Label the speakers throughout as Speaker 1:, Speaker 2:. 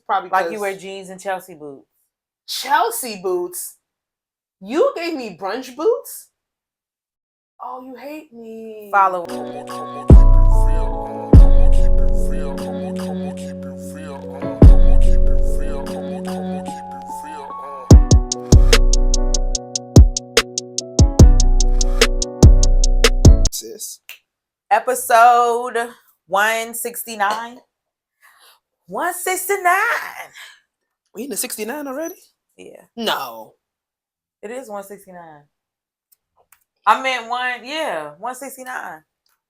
Speaker 1: Probably
Speaker 2: like you wear jeans and Chelsea boots.
Speaker 1: Chelsea boots? You gave me brunch boots? Oh, you hate me.
Speaker 2: Follow.
Speaker 1: Sis.
Speaker 2: Episode 169. 169.
Speaker 1: We in the 69 already?
Speaker 2: Yeah.
Speaker 1: No.
Speaker 2: It is 169. I meant 169.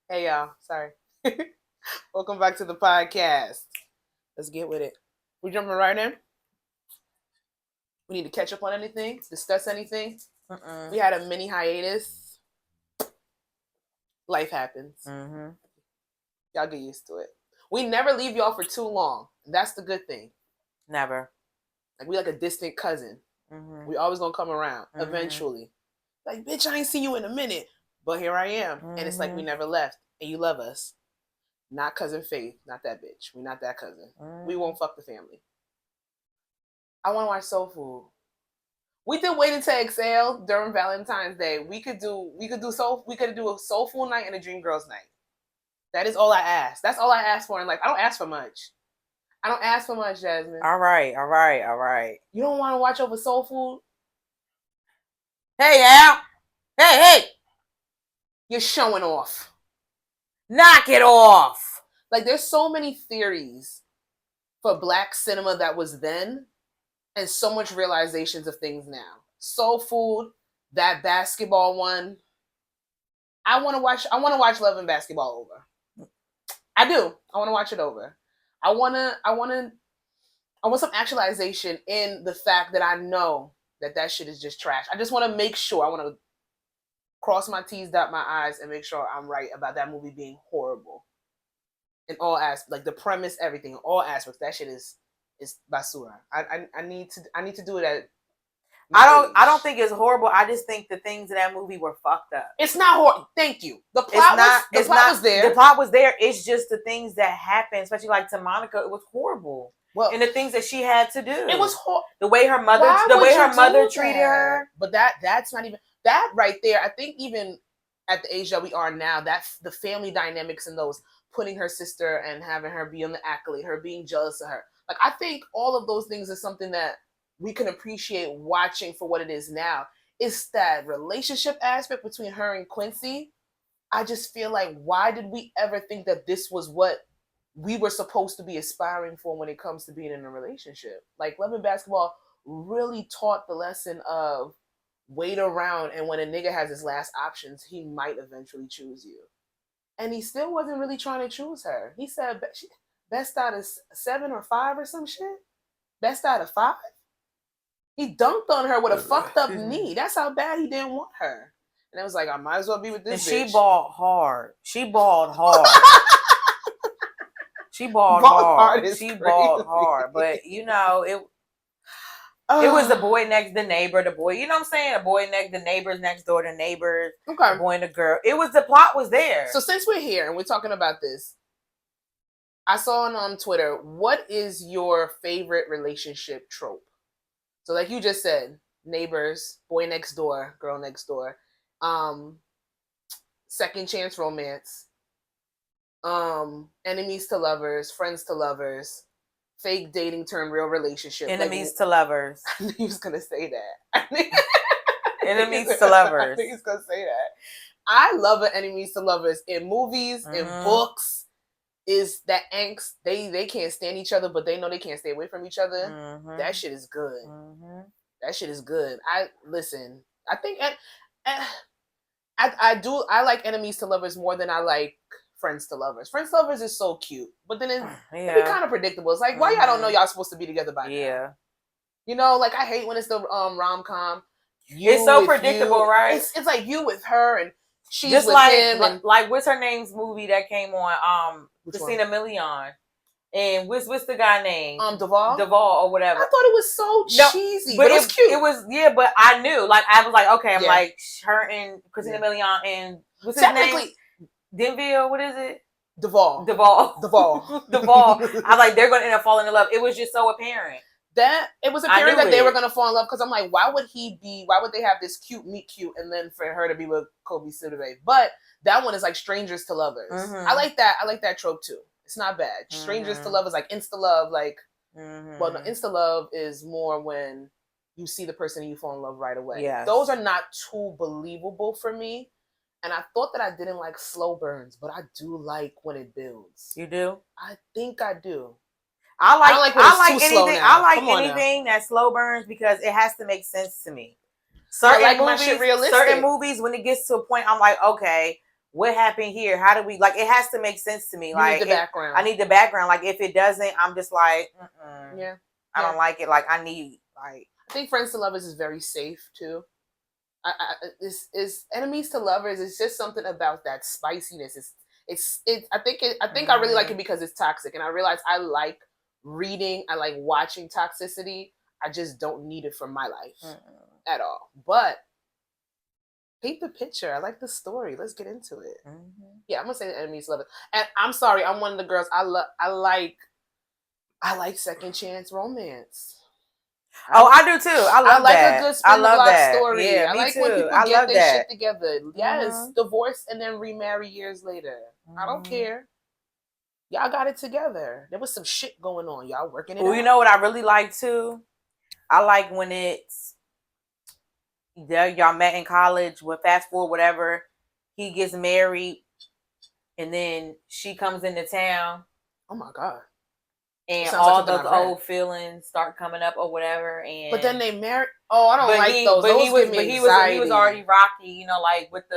Speaker 1: Hey, y'all. Sorry. Welcome back to the podcast. Let's get with it. We jumping right in? We need to catch up on anything? Discuss anything? We had a mini hiatus. Life happens.
Speaker 2: Mm-hmm.
Speaker 1: Y'all get used to it. We never leave y'all for too long. That's the good thing.
Speaker 2: Never.
Speaker 1: Like, we like a distant cousin.
Speaker 2: Mm-hmm.
Speaker 1: We always gonna come around eventually. Like, bitch, I ain't seen you in a minute. But here I am. And it's like we never left. And you love us. Not cousin Faith. Not that bitch. We not that cousin. We won't fuck the family. I want to watch Soul Food. We did Waiting to Exhale during Valentine's Day. We could do a Soul Food night and a Dream Girls night. That is all I ask. That's all I ask for in life. I don't ask for much. I don't ask for much, Jasmine.
Speaker 2: All right.
Speaker 1: You don't want to watch over Soul Food?
Speaker 2: Hey, Al. Hey.
Speaker 1: You're showing off.
Speaker 2: Knock it off.
Speaker 1: Like, there's so many theories for Black cinema that was then, and so much realizations of things now. Soul Food, that basketball one. I want to watch Love and Basketball over. I do. I want to watch it over. I want some actualization in the fact that I know that shit is just trash. I just want to make sure. I want to cross my T's, dot my I's, and make sure I'm right about that movie being horrible in all aspects, like the premise, everything, all aspects. That shit is basura. I need to do it at.
Speaker 2: I don't think it's horrible. I just think the things in that movie were fucked up.
Speaker 1: It's not horrible. Thank you. The plot was there.
Speaker 2: The plot was there. It's just the things that happened, especially like to Monica, it was horrible.
Speaker 1: Well,
Speaker 2: and the things that she had to do.
Speaker 1: It was horrible.
Speaker 2: The way her mother treated her.
Speaker 1: But that's not even that right there. I think even at the age that we are now, that's the family dynamics and those putting her sister and having her be on the accolade, her being jealous of her. Like, I think all of those things are something that we can appreciate watching for what it is now. It's that relationship aspect between her and Quincy. I just feel like, why did we ever think that this was what we were supposed to be aspiring for when it comes to being in a relationship? Like, Love and Basketball really taught the lesson of wait around, and when a nigga has his last options, he might eventually choose you. And he still wasn't really trying to choose her. He said best out of 7 or 5 or some shit. Best out of 5. He dunked on her with a fucked up knee. That's how bad he didn't want her. And it was like, I might as well be with this bitch.
Speaker 2: And she balled hard. She balled hard. But, you know, it was the boy next, the neighbor, the boy, you know what I'm saying? The boy next, the neighbors next door, the neighbors, the boy and the girl. The plot was there.
Speaker 1: So since we're here and we're talking about this, I saw on Twitter, what is your favorite relationship trope? So like you just said, neighbors, boy next door, girl next door, second chance romance, enemies to lovers, friends to lovers, fake dating turn real relationship.
Speaker 2: Enemies to lovers.
Speaker 1: I knew he was going to say that.
Speaker 2: Enemies to lovers.
Speaker 1: I think he's going to say that. I love enemies to lovers in movies, in books. Is that angst? They can't stand each other, but they know they can't stay away from each other. That shit is good. That shit is good. I think I like enemies to lovers more than I like friends to lovers. Friends to lovers is so cute, but then it be kind of predictable. It's like, why y'all don't know y'all supposed to be together by now? Yeah. You know, like, I hate when it's the rom-com.
Speaker 2: It's so predictable, right?
Speaker 1: It's like you with her and she's
Speaker 2: just
Speaker 1: with him. And,
Speaker 2: like, what's her name's movie that came on? Christina Milian. And what's the guy name?
Speaker 1: Duvall
Speaker 2: or whatever.
Speaker 1: I thought it was so cheesy, but it was cute.
Speaker 2: It was, but I knew. Like, I was like, okay, I'm like, her and Christina Milian and what's his name? Denville, what is it? Duvall. I was like, they're going to end up falling in love. It was just so apparent.
Speaker 1: That it was apparent that they were going to fall in love because I'm like, why would they have this cute meet cute and then for her to be with Kobe Sidibe? But that one is like strangers to lovers. Mm-hmm. I like that trope too. It's not bad. Mm-hmm. Strangers to lovers, like insta love, like well, no, insta love is more when you see the person and you fall in love right away. Yes. Those are not too believable for me. And I thought that I didn't like slow burns, but I do like when it builds. You do? I think I do. I like anything that slow burns because it has to make sense to me. Certain movies, when it gets to a point, I'm like, okay, what happened here? How do we like? It has to make sense to me. You like need the background. I need the background. Like if it doesn't, I'm just like, yeah, I don't like it. Like I think Friends to Lovers is very safe too. It's Enemies to Lovers. It's just something about that spiciness. I think I really like it because it's toxic, and I realize I like reading. I like watching toxicity. I just don't need it for my life at all. But paint the picture. I like the story. Let's get into it. Mm-hmm. Yeah, I'm gonna say Enemies to Lovers. And I'm sorry, I'm one of the girls. I like second chance romance. I do too. I like that. A good spin the block story. Yeah, I like too. When people get their shit together. Yes, divorce and then remarry years later. I don't care. Y'all got it together. There was some shit going on. Y'all working it out. You know what I really like too? I like when it's y'all met in college. With fast forward, whatever. He gets married, and then she comes into town. Oh my God. And all those old feelings start coming up or whatever, but then they marry. Oh, I don't like those. He was already rocky, you know, like with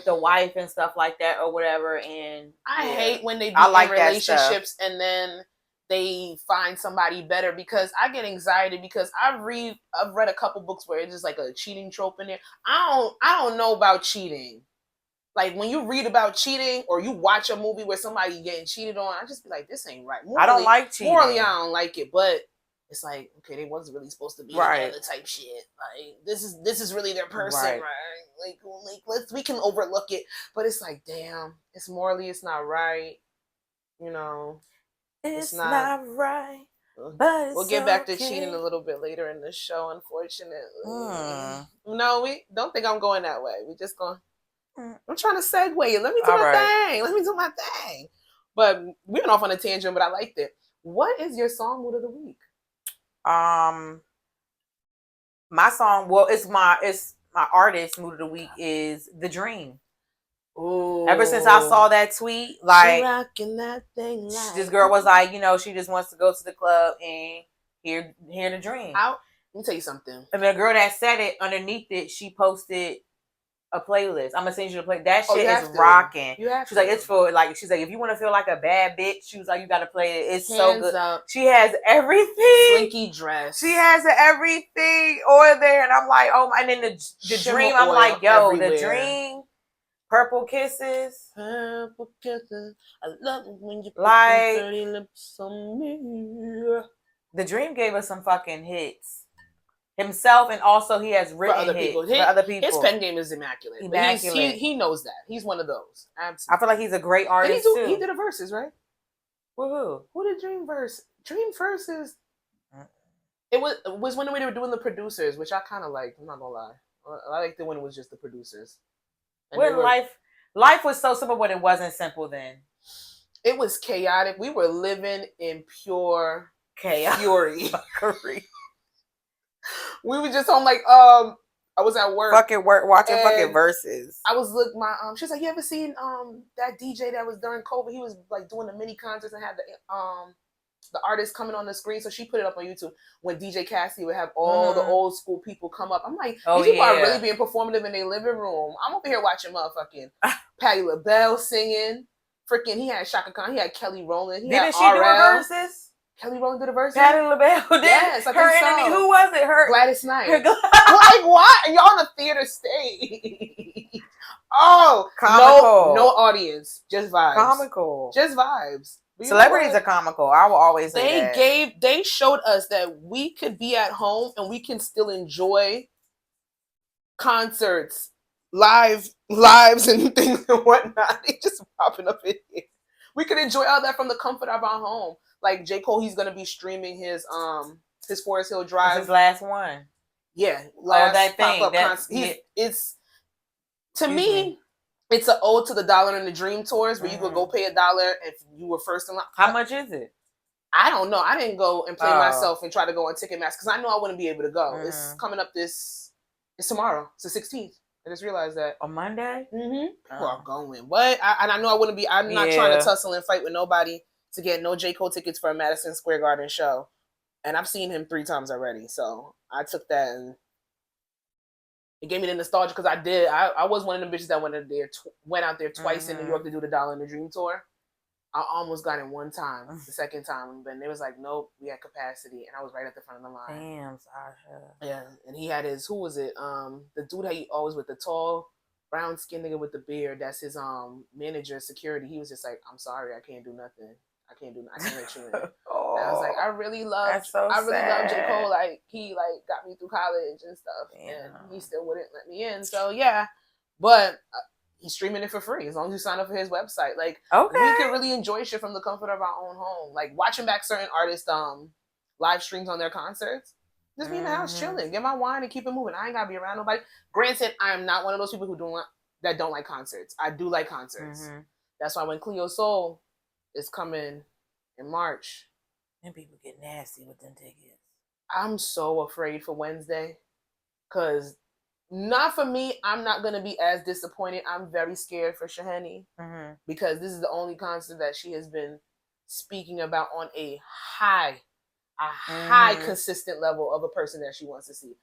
Speaker 1: the wife and stuff like that or whatever. And I hate when they be in relationships and then they find somebody better because I get anxiety because I've read a couple books where it's just like a cheating trope in there. I don't know about cheating. Like, when you read about cheating or you watch a movie where somebody getting cheated on, I just be like, this ain't right. Morally, I don't like cheating. Morally, I don't like it. But it's like, okay, they wasn't really supposed to be together type shit. Like, this is really their person, right? Like we can overlook it. But it's like, damn, it's morally, it's not right. You know, it's not right. But we'll get back to cheating a little bit later in the show, unfortunately. No, we don't think I'm going that way. We just going... I'm trying to segue. Let me do my thing. Let me do my thing. But we went off on a tangent, but I liked it. What is your song mood of the week? My song, well, it's my artist mood of the week is The Dream. Ooh. Ever since I saw that tweet, like, rocking that thing like this girl was like, you know, she just wants to go to the club and hear The Dream. Let me tell you something. And the girl that said it, underneath it, she posted a playlist. I'm gonna send you the play. That shit is rocking. She's like, it's for like. She's like, if you want to feel like a bad bitch, she was like, you got to play it. It's so good. Up. She has everything. Slinky dress. She has everything on there, and I'm like, oh my. And then the Dream. I'm like, yo, everywhere. The Dream. Purple Kisses. Purple Kisses. I love it when you put like 30 lips on me. The Dream gave us some fucking hits. Himself, and also he has written for other people. His pen game is immaculate. He knows that. He's one of those. Absolutely. I feel like he's a great artist too. He did a verses, right? With who? Who did Dream verse? Dream verses. It was when we were doing the producers, which I kind of liked. I'm not gonna lie. I liked it when it was just the producers. When life was so simple, but it wasn't simple then. It was chaotic. We were living in pure chaos, fury. We were just home, like, I was at work. Watching fucking verses. I was she was like, you ever seen that DJ that was during COVID? He was like doing the mini concerts and had the artists coming on the screen. So she put it up on YouTube when DJ Cassie would have all the old school people come up. I'm like, these people are really being performative in their living room. I'm over here watching motherfucking Patti LaBelle singing. Freaking, he had Shaka Khan. He had Kelly Rowland. Didn't she do her verses? Kelly Rowland did a verse. Patti LaBelle did. Yes, I think so. Who was it? Gladys Knight. Like what? And y'all on a theater stage. Oh, comical. No audience, just vibes. Comical, just vibes. Celebrities are comical. I will always say that. They showed us that we could be at home and we can still enjoy concerts lives and things and whatnot. They just popping up in here. We can enjoy all that from the comfort of our home. Like J. Cole, he's gonna be streaming his Forest Hill Drive.
Speaker 2: It's his last one.
Speaker 1: Yeah, last
Speaker 2: that
Speaker 1: pop-up concert. It's to me, it's an ode to the $1 and the Dream tours where you could go pay $1 if you were first in line.
Speaker 2: How much is it?
Speaker 1: I don't know. I didn't go and play myself and try to go on Ticketmaster because I know I wouldn't be able to go. It's coming up it's tomorrow. It's the 16th. I just realized that.
Speaker 2: On Monday?
Speaker 1: People are going. What? And I know I wouldn't be. I'm not trying to tussle and fight with nobody to get no J. Cole tickets for a Madison Square Garden show. And I've seen him 3 times already. So I took that and it gave me the nostalgia because I was one of the bitches that went out there twice in New York to do the $1 and the Dream tour. I almost got in one time, the second time, but they was like, nope, we had capacity, and I was right at the front of the line.
Speaker 2: Damn, Sasha.
Speaker 1: Yeah, and he had who was it? The dude that he always with the tall, brown skinned nigga with the beard. That's his manager, security. He was just like, I'm sorry, I can't do nothing. I can't let you in. And I was like, I really love J. Cole. Like he got me through college and stuff, and he still wouldn't let me in. So yeah, but. He's streaming it for free as long as you sign up for his website. Like, we can really enjoy shit from the comfort of our own home. Like, watching back certain artists' live streams on their concerts. Just be in the house chilling, get my wine and keep it moving. I ain't gotta be around nobody. Granted, I am not one of those people who don't like concerts. I do like concerts. That's why when Cleo Soul is coming in March,
Speaker 2: and people get nasty with them tickets.
Speaker 1: I'm so afraid for Wednesday, cause. Not for me. I'm not going to be as disappointed. I'm very scared for Shahani because this is the only concert that she has been speaking about on a high consistent level of a person that she wants to see.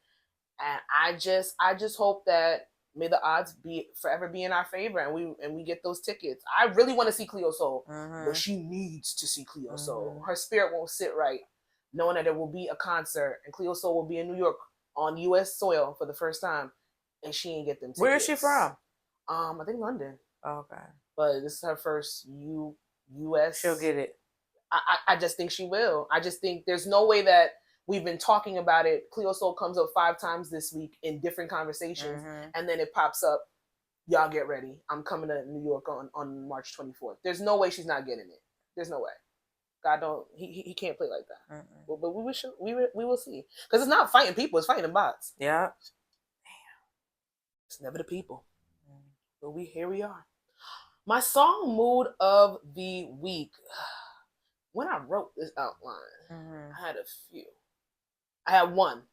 Speaker 1: And I just hope that may the odds forever be in our favor and we get those tickets. I really want to see Cleo Soul, but she needs to see Cleo Soul. Her spirit won't sit right knowing that there will be a concert and Cleo Soul will be in New York on U.S. soil for the first time, and she ain't get them tickets.
Speaker 2: Where is she from?
Speaker 1: I think London.
Speaker 2: Oh, okay.
Speaker 1: But this is her first U.S.
Speaker 2: She'll get it.
Speaker 1: I just think she will. I just think there's no way that we've been talking about it. Cleo Soul comes up 5 times this week in different conversations, and then it pops up, y'all get ready. I'm coming to New York on March 24th. There's no way she's not getting it. There's no way. God don't. He can't play like that. But we will see because it's not fighting people; it's fighting bots.
Speaker 2: Yeah. Damn.
Speaker 1: It's never the people. But here we are. My song mood of the week. When I wrote this outline, I had a few. I had one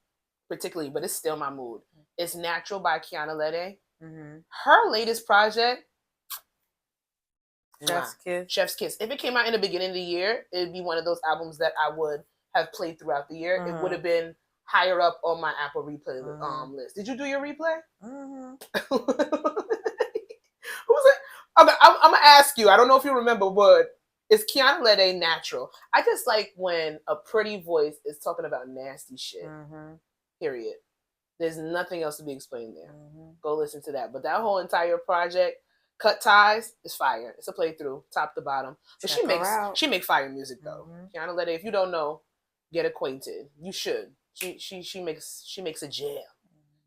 Speaker 1: particularly, but it's still my mood. It's "Natural" by Kiana Lede. Her latest project. Chef's Kiss. If it came out in the beginning of the year, it'd be one of those albums that I would have played throughout the year. It would have been higher up on my Apple replay list. Did you do your replay? Who's it? I'm gonna ask you. I don't know if you remember, but it's Kiana Lede "Natural." I just like when a pretty voice is talking about nasty shit. Period. There's nothing else to be explained there. Go listen to that. But that whole entire project. Cut Ties is fire. It's a playthrough, top to bottom. But she makes fire music though. Kiana Lede, if you don't know, get acquainted. You should. She makes a jam.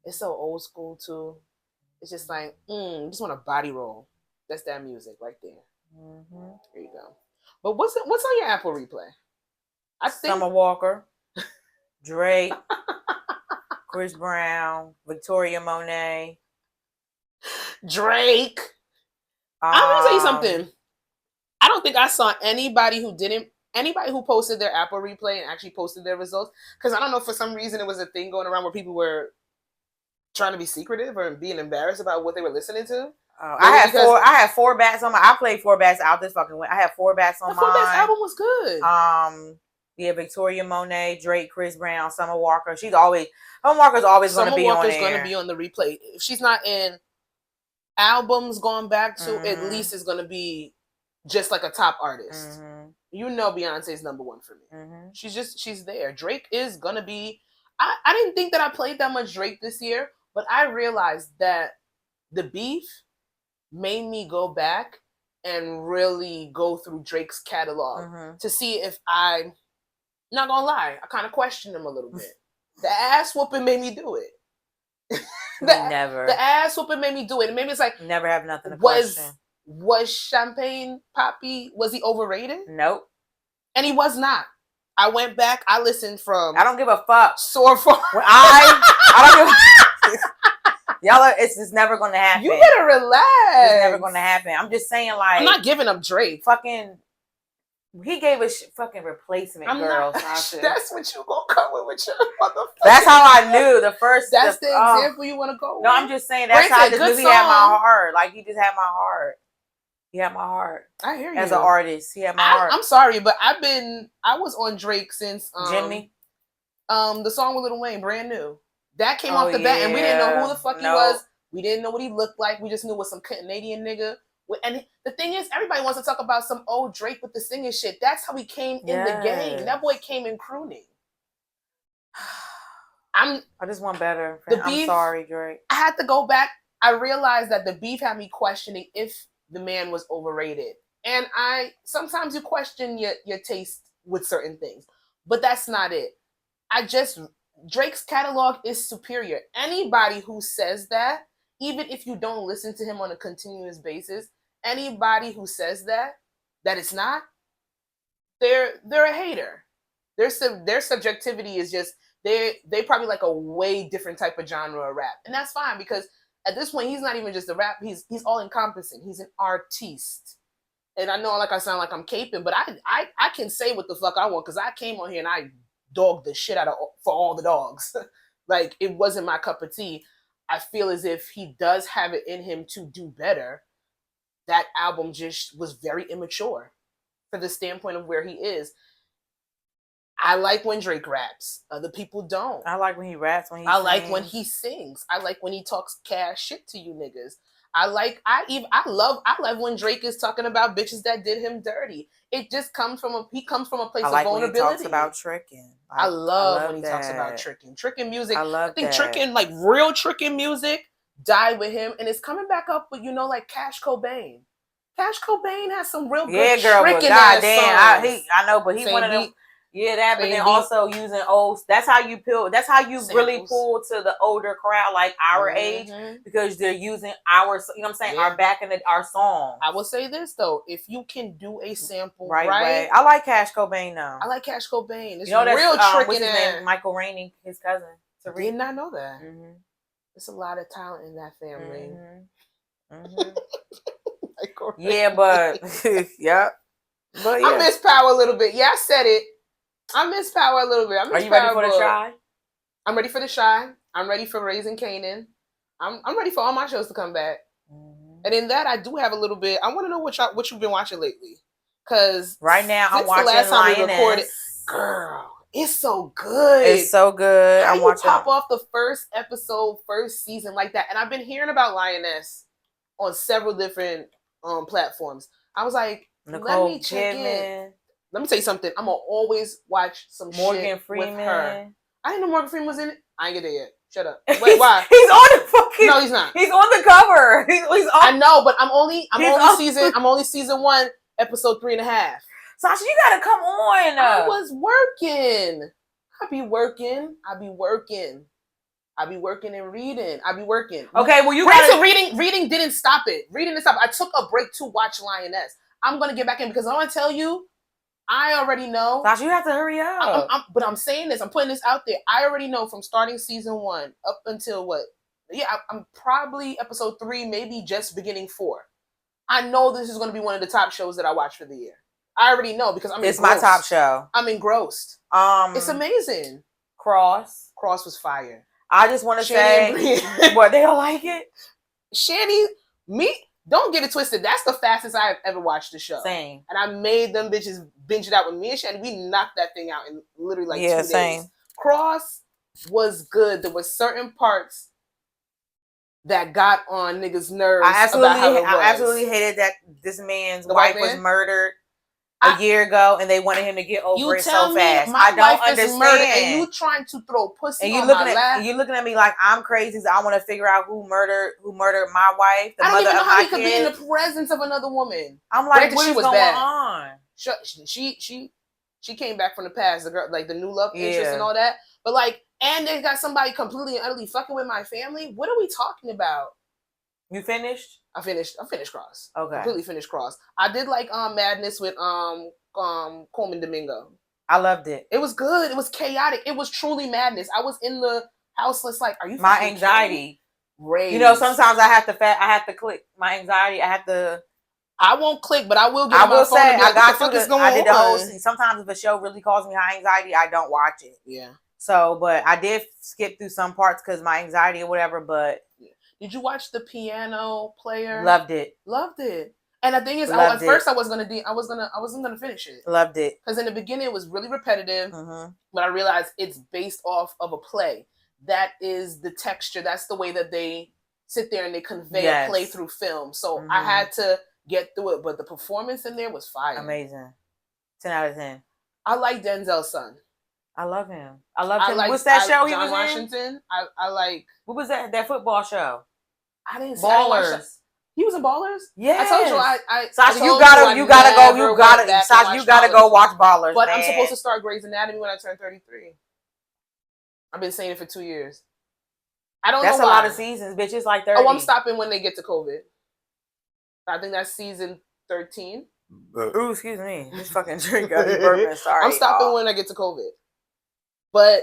Speaker 1: It's so old school too. It's just like, just want a body roll. That's that music right there. There you go. But what's on your Apple replay? I think
Speaker 2: Summer Walker, Drake, Chris Brown, Victoria Monet,
Speaker 1: Drake. I'm gonna tell you something. I don't think I saw anybody who posted their Apple replay and actually posted their results. Because I don't know, for some reason it was a thing going around where people were trying to be secretive or being embarrassed about what they were listening to.
Speaker 2: I had 4 bats on my. I played 4 bats out this fucking way. I had 4 bats on mine. The 4 bats
Speaker 1: album was good.
Speaker 2: Yeah, Victoria Monet, Drake, Chris Brown, Summer Walker. Summer Walker's always going to be on there. Summer Walker's going to be on the replay. If she's not in albums going back to, at least it's going to be just like a top artist. You know Beyonce's number 1 for me. She's there. Drake is going to be... I didn't think that I played that much Drake this year, but I realized that the beef made me go back and really go through Drake's catalog to see if I'm not going to lie. I kind of questioned him a little bit. The ass whooping made me do it. Never.
Speaker 1: The ass whooping made me do it. And maybe it's like
Speaker 2: never have nothing to question.
Speaker 1: Was Champagne Papi, was he overrated?
Speaker 2: Nope.
Speaker 1: And he was not. I went back. I listened from.
Speaker 2: I don't give a fuck.
Speaker 1: Sore for.
Speaker 2: I don't give. Y'all, it's never going to happen.
Speaker 1: You better relax.
Speaker 2: It's never going to happen. I'm just saying, like,
Speaker 1: I'm not giving up Drake.
Speaker 2: Fucking, he gave a fucking replacement, girl.
Speaker 1: Sasha. That's what you gonna come with your motherfucker.
Speaker 2: That's how I knew the first.
Speaker 1: That's the example you want to go with.
Speaker 2: No, I'm just saying that's how I just knew he had my heart. Like, he just had my heart. He had my heart.
Speaker 1: I hear you.
Speaker 2: As an artist, he had my heart.
Speaker 1: I'm sorry, but I was on Drake since
Speaker 2: Jimmy.
Speaker 1: The song with Lil Wayne, Brand New. That came off the bat, and we didn't know who the fuck he was. We didn't know what he looked like. We just knew it was some Canadian nigga. And the thing is, everybody wants to talk about some old Drake with the singing shit. That's how he came in the game. That boy came in crooning. I
Speaker 2: just want better. I'm sorry, Drake.
Speaker 1: I had to go back. I realized that the beef had me questioning if the man was overrated. And sometimes you question your taste with certain things. But that's not it. Drake's catalog is superior. Anybody who says that, even if you don't listen to him on a continuous basis, anybody who says that it's not, they're a hater. Their subjectivity is just they probably like a way different type of genre of rap, and that's fine because at this point he's not even just a rap. He's all encompassing. He's an artiste, and I know like I sound like I'm caping, but I can say what the fuck I want because I came on here and I dogged the shit out of for all the dogs. Like it wasn't my cup of tea. I feel as if he does have it in him to do better. That album just was very immature for the standpoint of where he is. I like when Drake raps. Other people don't.
Speaker 2: I like when he raps.
Speaker 1: I like when he sings. I like when he talks cash shit to you niggas. I love when Drake is talking about bitches that did him dirty. It just comes from a place of vulnerability. When he talks
Speaker 2: about tricking.
Speaker 1: I love when he talks about tricking. Tricking music. I think
Speaker 2: that.
Speaker 1: Tricking, like real tricking music, died with him, and it's coming back up. But like Cash Cobain. Cash Cobain has some real good tricking ass songs.
Speaker 2: I know, but he's one of them. Yeah, that, but then also using old. That's how you samples. Really pull to the older crowd, like our age, because they're using our, you know what I'm saying, our back in our song.
Speaker 1: I will say this though, if you can do a sample right,
Speaker 2: I like Cash Cobain though.
Speaker 1: I like Cash Cobain. It's real tricking ass.
Speaker 2: Michael Rainey, his cousin.
Speaker 1: I did not know that. There's a lot of talent in that family.
Speaker 2: Yeah, but yeah, but yeah.
Speaker 1: I miss Power a little bit. Yeah, I said it. I miss Power a little bit.
Speaker 2: Are you ready for the Shy?
Speaker 1: I'm ready for the Shy. I'm ready for Raising Kanan. I'm ready for all my shows to come back. And in that, I do have a little bit. I want to know what you've been watching lately. Because
Speaker 2: right now, I'm watching the last time we recorded.
Speaker 1: Girl, it's so good.
Speaker 2: It's so good.
Speaker 1: I'm watching. Pop off the first episode, first season like that. And I've been hearing about Lioness on several different platforms. I was like, let me check in. Let me tell you something. I'm going to always watch some Morgan Freeman with her. I didn't know Morgan Freeman was in it. I ain't get there yet. Shut up. Wait, why?
Speaker 2: He's on the fucking...
Speaker 1: No, he's not.
Speaker 2: He's on the cover. He's on...
Speaker 1: I know, but I'm only season 1, episode 3.5.
Speaker 2: Sasha, you got to come on.
Speaker 1: I was working. I be working and reading. I be working.
Speaker 2: Okay, well, you got
Speaker 1: reading didn't stop it. Reading didn't stop. I took a break to watch Lioness. I'm going to get back in because I want to tell you, I already know.
Speaker 2: Sasha, you have to hurry up.
Speaker 1: But I'm saying this. I'm putting this out there. I already know from starting season 1 up until what? Yeah, I'm probably episode 3, maybe just beginning 4. I know this is going to be one of the top shows that I watch for the year. I already know because
Speaker 2: It's my top show.
Speaker 1: I'm engrossed. It's amazing.
Speaker 2: Cross
Speaker 1: was fire.
Speaker 2: I just want to say, what, they don't like it?
Speaker 1: Don't get it twisted. That's the fastest I've ever watched the show.
Speaker 2: Same.
Speaker 1: And I made them bitches binge it out with me and Shanny. We knocked that thing out in literally like 2 days.
Speaker 2: Same.
Speaker 1: Cross was good. There were certain parts that got on niggas' nerves. I
Speaker 2: absolutely hated that this man's wife was murdered a year ago, and they wanted him to get over it so fast. I don't understand. Murdered,
Speaker 1: and you trying to throw pussy on my lap.
Speaker 2: You looking at me like I'm crazy. So I want to figure out who murdered my wife.
Speaker 1: I don't even know how he could be in the presence of another woman.
Speaker 2: I'm like, what is going on?
Speaker 1: She came back from the past. The girl, like the new love interest and all that. But like and they got somebody completely and utterly fucking with my family. What are we talking about?
Speaker 2: You finished?
Speaker 1: I finished Cross.
Speaker 2: Okay.
Speaker 1: Completely finished Cross. I did like Madness with Coleman Domingo.
Speaker 2: I loved it.
Speaker 1: It was good. It was chaotic. It was truly madness. I was in the houseless like, are you
Speaker 2: my anxiety?
Speaker 1: Raised.
Speaker 2: You know, sometimes I have to click my anxiety.
Speaker 1: I won't click, but I will get
Speaker 2: I
Speaker 1: on my
Speaker 2: will
Speaker 1: phone
Speaker 2: say
Speaker 1: and be like,
Speaker 2: I got
Speaker 1: what the fuck is going
Speaker 2: I did the whole
Speaker 1: on?
Speaker 2: scene. Sometimes if a show really causes me high anxiety, I don't watch it.
Speaker 1: Yeah.
Speaker 2: So, but I did skip through some parts because my anxiety or whatever. But
Speaker 1: did you watch the piano player?
Speaker 2: Loved it.
Speaker 1: Loved it. And the thing is, at first I wasn't gonna finish it.
Speaker 2: Loved it
Speaker 1: because in the beginning it was really repetitive, but I realized it's based off of a play. That is the texture. That's the way that they sit there and they convey a play through film. So I had to get through it, but the performance in there was fire.
Speaker 2: Amazing. 10 out of 10.
Speaker 1: I like Denzel's son.
Speaker 2: I love him. I love him. What's that show he was
Speaker 1: Washington.
Speaker 2: in?
Speaker 1: I like.
Speaker 2: What was that football show?
Speaker 1: I didn't.
Speaker 2: Ballers.
Speaker 1: He was in Ballers.
Speaker 2: Yeah.
Speaker 1: I told you.
Speaker 2: Sasha, you gotta go watch Ballers.
Speaker 1: But man. I'm supposed to start Grey's Anatomy when I turn 33. I've been saying it for 2 years. I don't know why.
Speaker 2: That's a lot of seasons, bitch. It's like 30.
Speaker 1: Oh, I'm stopping when they get to COVID. I think that's season 13.
Speaker 2: Ooh, excuse me. This fucking drink got me burping. Sorry.
Speaker 1: I'm stopping when I get to COVID. But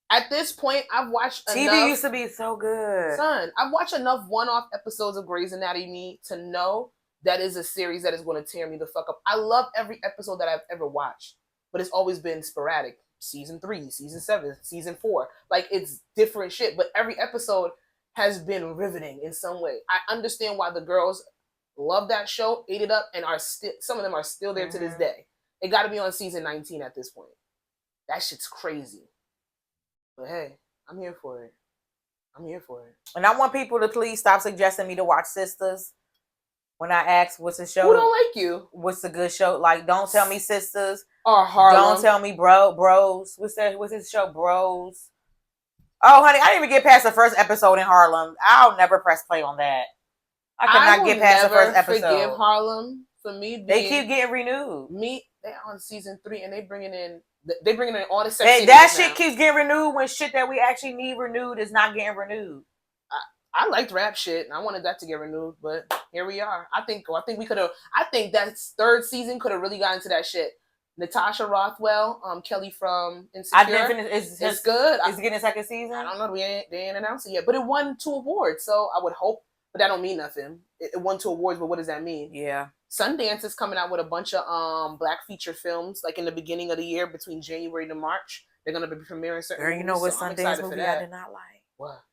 Speaker 1: at this point, I've watched
Speaker 2: TV
Speaker 1: enough.
Speaker 2: used to be so good.
Speaker 1: Son, I've watched enough one-off episodes of Grey's Anatomy to know that is a series that is going to tear me the fuck up. I love every episode that I've ever watched, but it's always been sporadic. Season 3, season 7, season 4. Like, it's different shit, but every episode has been riveting in some way. I understand why the girls love that show, ate it up, and are still, some of them are still there to this day. It got to be on season 19 at this point. That shit's crazy. But hey, I'm here for it.
Speaker 2: And I want people to please stop suggesting me to watch Sisters. When I ask what's the show,
Speaker 1: who don't like you?
Speaker 2: What's a good show? Like, don't tell me Sisters
Speaker 1: or Harlem.
Speaker 2: Don't tell me Bros. What's his show? Bros. Oh, honey, I didn't even get past the first episode in Harlem. I'll never press play on that. I cannot get past the first episode.
Speaker 1: Forgive Harlem for me.
Speaker 2: They keep getting renewed.
Speaker 1: They're on season 3 and they bringing in all the
Speaker 2: sex. That shit keeps getting renewed when shit that we actually need renewed is not getting renewed.
Speaker 1: I liked rap shit and I wanted that to get renewed, but here we are. I think we could have. I think that third season could have really gotten into that shit. Natasha Rothwell, Kelly from Insecure.
Speaker 2: I didn't finish.
Speaker 1: It's good.
Speaker 2: Is it getting a second season?
Speaker 1: I don't know. They ain't announced it yet, but it won 2 awards, so I would hope. But that don't mean nothing. It won 2 awards, but what does that mean?
Speaker 2: Yeah.
Speaker 1: Sundance is coming out with a bunch of black feature films, like in the beginning of the year, between January to March. They're gonna be premiering certain.
Speaker 2: Girl, you know what Sundance movie I did not like?
Speaker 1: What?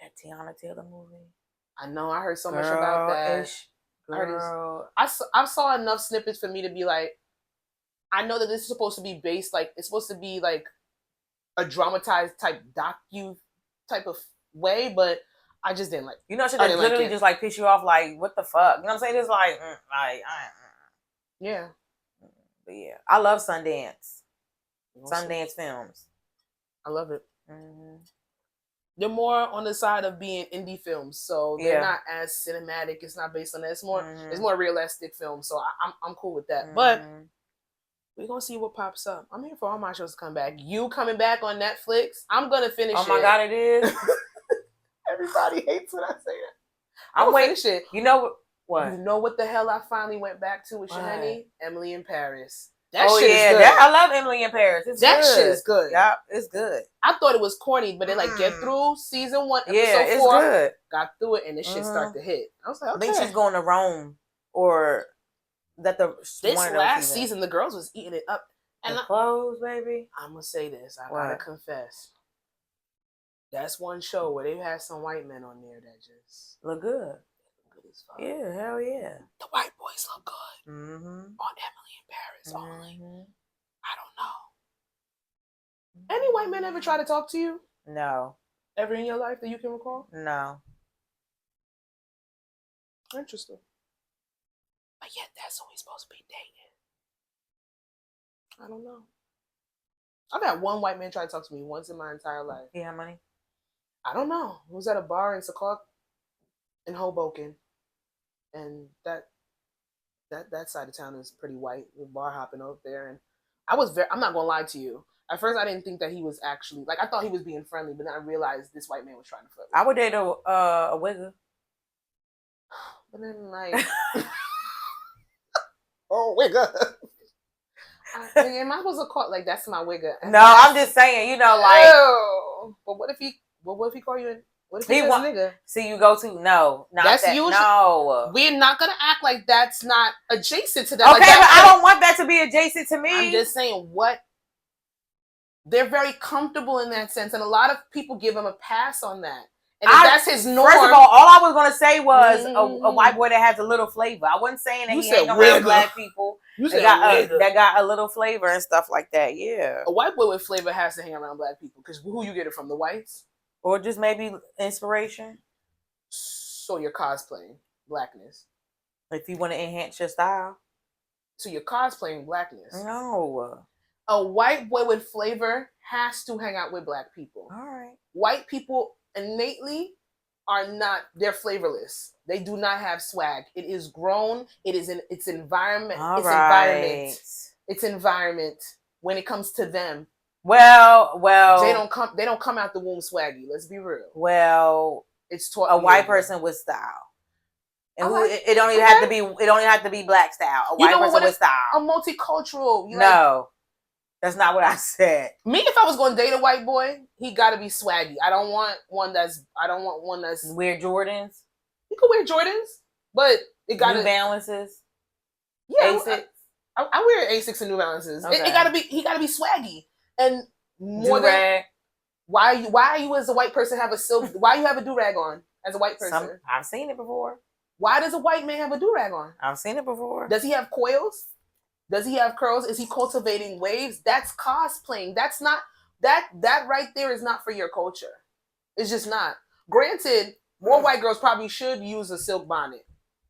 Speaker 2: That Tiana Taylor movie.
Speaker 1: I know. I heard so much about that.
Speaker 2: Girl.
Speaker 1: I saw enough snippets for me to be like, I know that this is supposed to be based it's supposed to be like a dramatized type docu type of way, but I just didn't like.
Speaker 2: You know, shit that literally just like piss you off. Like, what the fuck? You know what I'm saying? It's like,
Speaker 1: yeah.
Speaker 2: But yeah, I love Sundance. Sundance films.
Speaker 1: I love it. Mm-hmm. They're more on the side of being indie films, so they're not as cinematic. It's not based on that. It's more realistic films, so I'm cool with that. But we're gonna see what pops up. I'm here for all my shows to come back. You coming back on Netflix? I'm gonna finish it.
Speaker 2: Oh my god, it is.
Speaker 1: Everybody hates when I say that. I'm gonna finish it.
Speaker 2: You know what?
Speaker 1: You know what the hell I finally went back to with Shani? Emily in Paris.
Speaker 2: That shit is good. I love Emily in Paris.
Speaker 1: That shit is good.
Speaker 2: Yeah, it's good.
Speaker 1: I thought it was corny, but they get through season 1, episode 4.
Speaker 2: Good.
Speaker 1: Got through it, and this shit started to hit. I was like, okay.
Speaker 2: I think she's going to Rome, or that
Speaker 1: this last season, the girls was eating it up.
Speaker 2: And clothes, baby.
Speaker 1: I'm gonna say this. I gotta confess. That's one show where they had some white men on there that just
Speaker 2: look good. Yeah, hell yeah.
Speaker 1: The white boys look good.
Speaker 2: Mm-hmm.
Speaker 1: On Emily in Paris only. I don't know. Any white men ever try to talk to you?
Speaker 2: No.
Speaker 1: Ever in your life that you can recall?
Speaker 2: No.
Speaker 1: Interesting. But yet that's who we're supposed to be dating. I don't know. I've had one white man try to talk to me once in my entire life.
Speaker 2: You have money?
Speaker 1: I don't know. It was at a bar in Secaucus in Hoboken. And that side of town is pretty white. We're bar hopping over there, and I'm not gonna lie to you. At first, I didn't think that he was actually like. I thought he was being friendly, but then I realized this white man was trying to flirt.
Speaker 2: I would date a wigger.
Speaker 1: But then, like, oh, wigger. Am I supposed to call like that's my wigger?
Speaker 2: No, I'm just saying. You know, like.
Speaker 1: Oh, but what if he? Well, what if he call you? What if he says nigga?
Speaker 2: See, you go to no, not that's that. Usually, no,
Speaker 1: we're not gonna act like that's not adjacent to that.
Speaker 2: Okay,
Speaker 1: like that,
Speaker 2: but I don't want that to be adjacent to me.
Speaker 1: I'm just saying what. They're very comfortable in that sense, and a lot of people give him a pass on that. And if that's his norm.
Speaker 2: First of all I was going to say was a white boy that has a little flavor. I wasn't saying that he hang around black people that got a little flavor and stuff like that. Yeah,
Speaker 1: a white boy with flavor has to hang around black people because who you get it from? The whites,
Speaker 2: or just maybe inspiration.
Speaker 1: So you're cosplaying blackness.
Speaker 2: If you want to enhance your style,
Speaker 1: so you're cosplaying blackness.
Speaker 2: No.
Speaker 1: A white boy with flavor has to hang out with black people.
Speaker 2: All right.
Speaker 1: White people innately are not, they're flavorless. They do not have swag. It is grown. It is in its environment.
Speaker 2: All right.
Speaker 1: Environment. It's environment when it comes to them.
Speaker 2: Well,
Speaker 1: they don't come out the womb swaggy. Let's be real.
Speaker 2: Well,
Speaker 1: it's taught
Speaker 2: a white person with style. And it don't even have to be. It don't even have to be black style. A white person with style.
Speaker 1: A multicultural.
Speaker 2: No. That's not what I said.
Speaker 1: Me, if I was going to date a white boy, he got to be swaggy. I don't want one that's
Speaker 2: wear Jordans.
Speaker 1: You can wear Jordans, but it got
Speaker 2: New Balances.
Speaker 1: Yeah, Asics. I wear Asics and New Balances. Okay. He got to be swaggy and more
Speaker 2: do-rag.
Speaker 1: Than why you as a white person have a silk? Why you have a do-rag on as a white person?
Speaker 2: I've seen it before.
Speaker 1: Why does a white man have a do-rag on?
Speaker 2: I've seen it before.
Speaker 1: Does he have coils? Does he have curls? Is he cultivating waves? That's cosplaying. That's not that right there is not for your culture. It's just not. Granted, more white girls probably should use a silk bonnet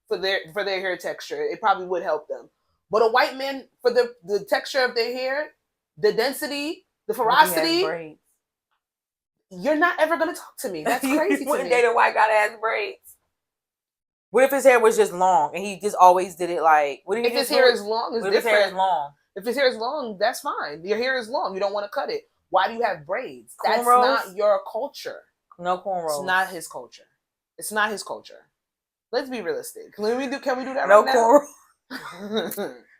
Speaker 1: for their hair texture. It probably would help them. But a white man, for the texture of their hair, the density, the ferocity, you're not ever gonna talk to me. That's crazy.
Speaker 2: You wouldn't date a white guy that has braids. What if his hair was just long and he just always did it like? What if
Speaker 1: his hair is long? It's different.
Speaker 2: If his hair is long?
Speaker 1: If his hair is long, that's fine. Your hair is long. You don't want to cut it. Why do you have braids? That's not your culture.
Speaker 2: No cornrows.
Speaker 1: It's not his culture. It's not his culture. Let's be realistic. Can we do that right
Speaker 2: now?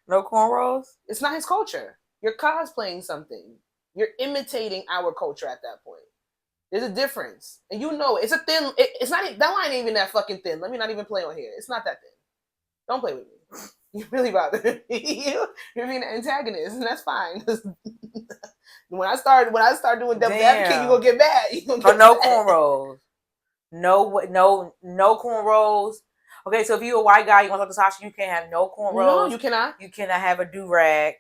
Speaker 2: No cornrows?
Speaker 1: It's not his culture. You're cosplaying something. You're imitating our culture at that point. There's a difference. And you know, it's a thin, it's not, that line ain't even that fucking thin. Let me not even play on here. It's not that thin. Don't play with me. You really bother me. You're being an antagonist, and that's fine. when I start doing double advocate, you gonna get mad.
Speaker 2: No cornrows. No cornrows. Okay, so if you're a white guy, you want to talk to Sasha, you can't have no cornrows.
Speaker 1: No, you cannot.
Speaker 2: You cannot have a do-rag.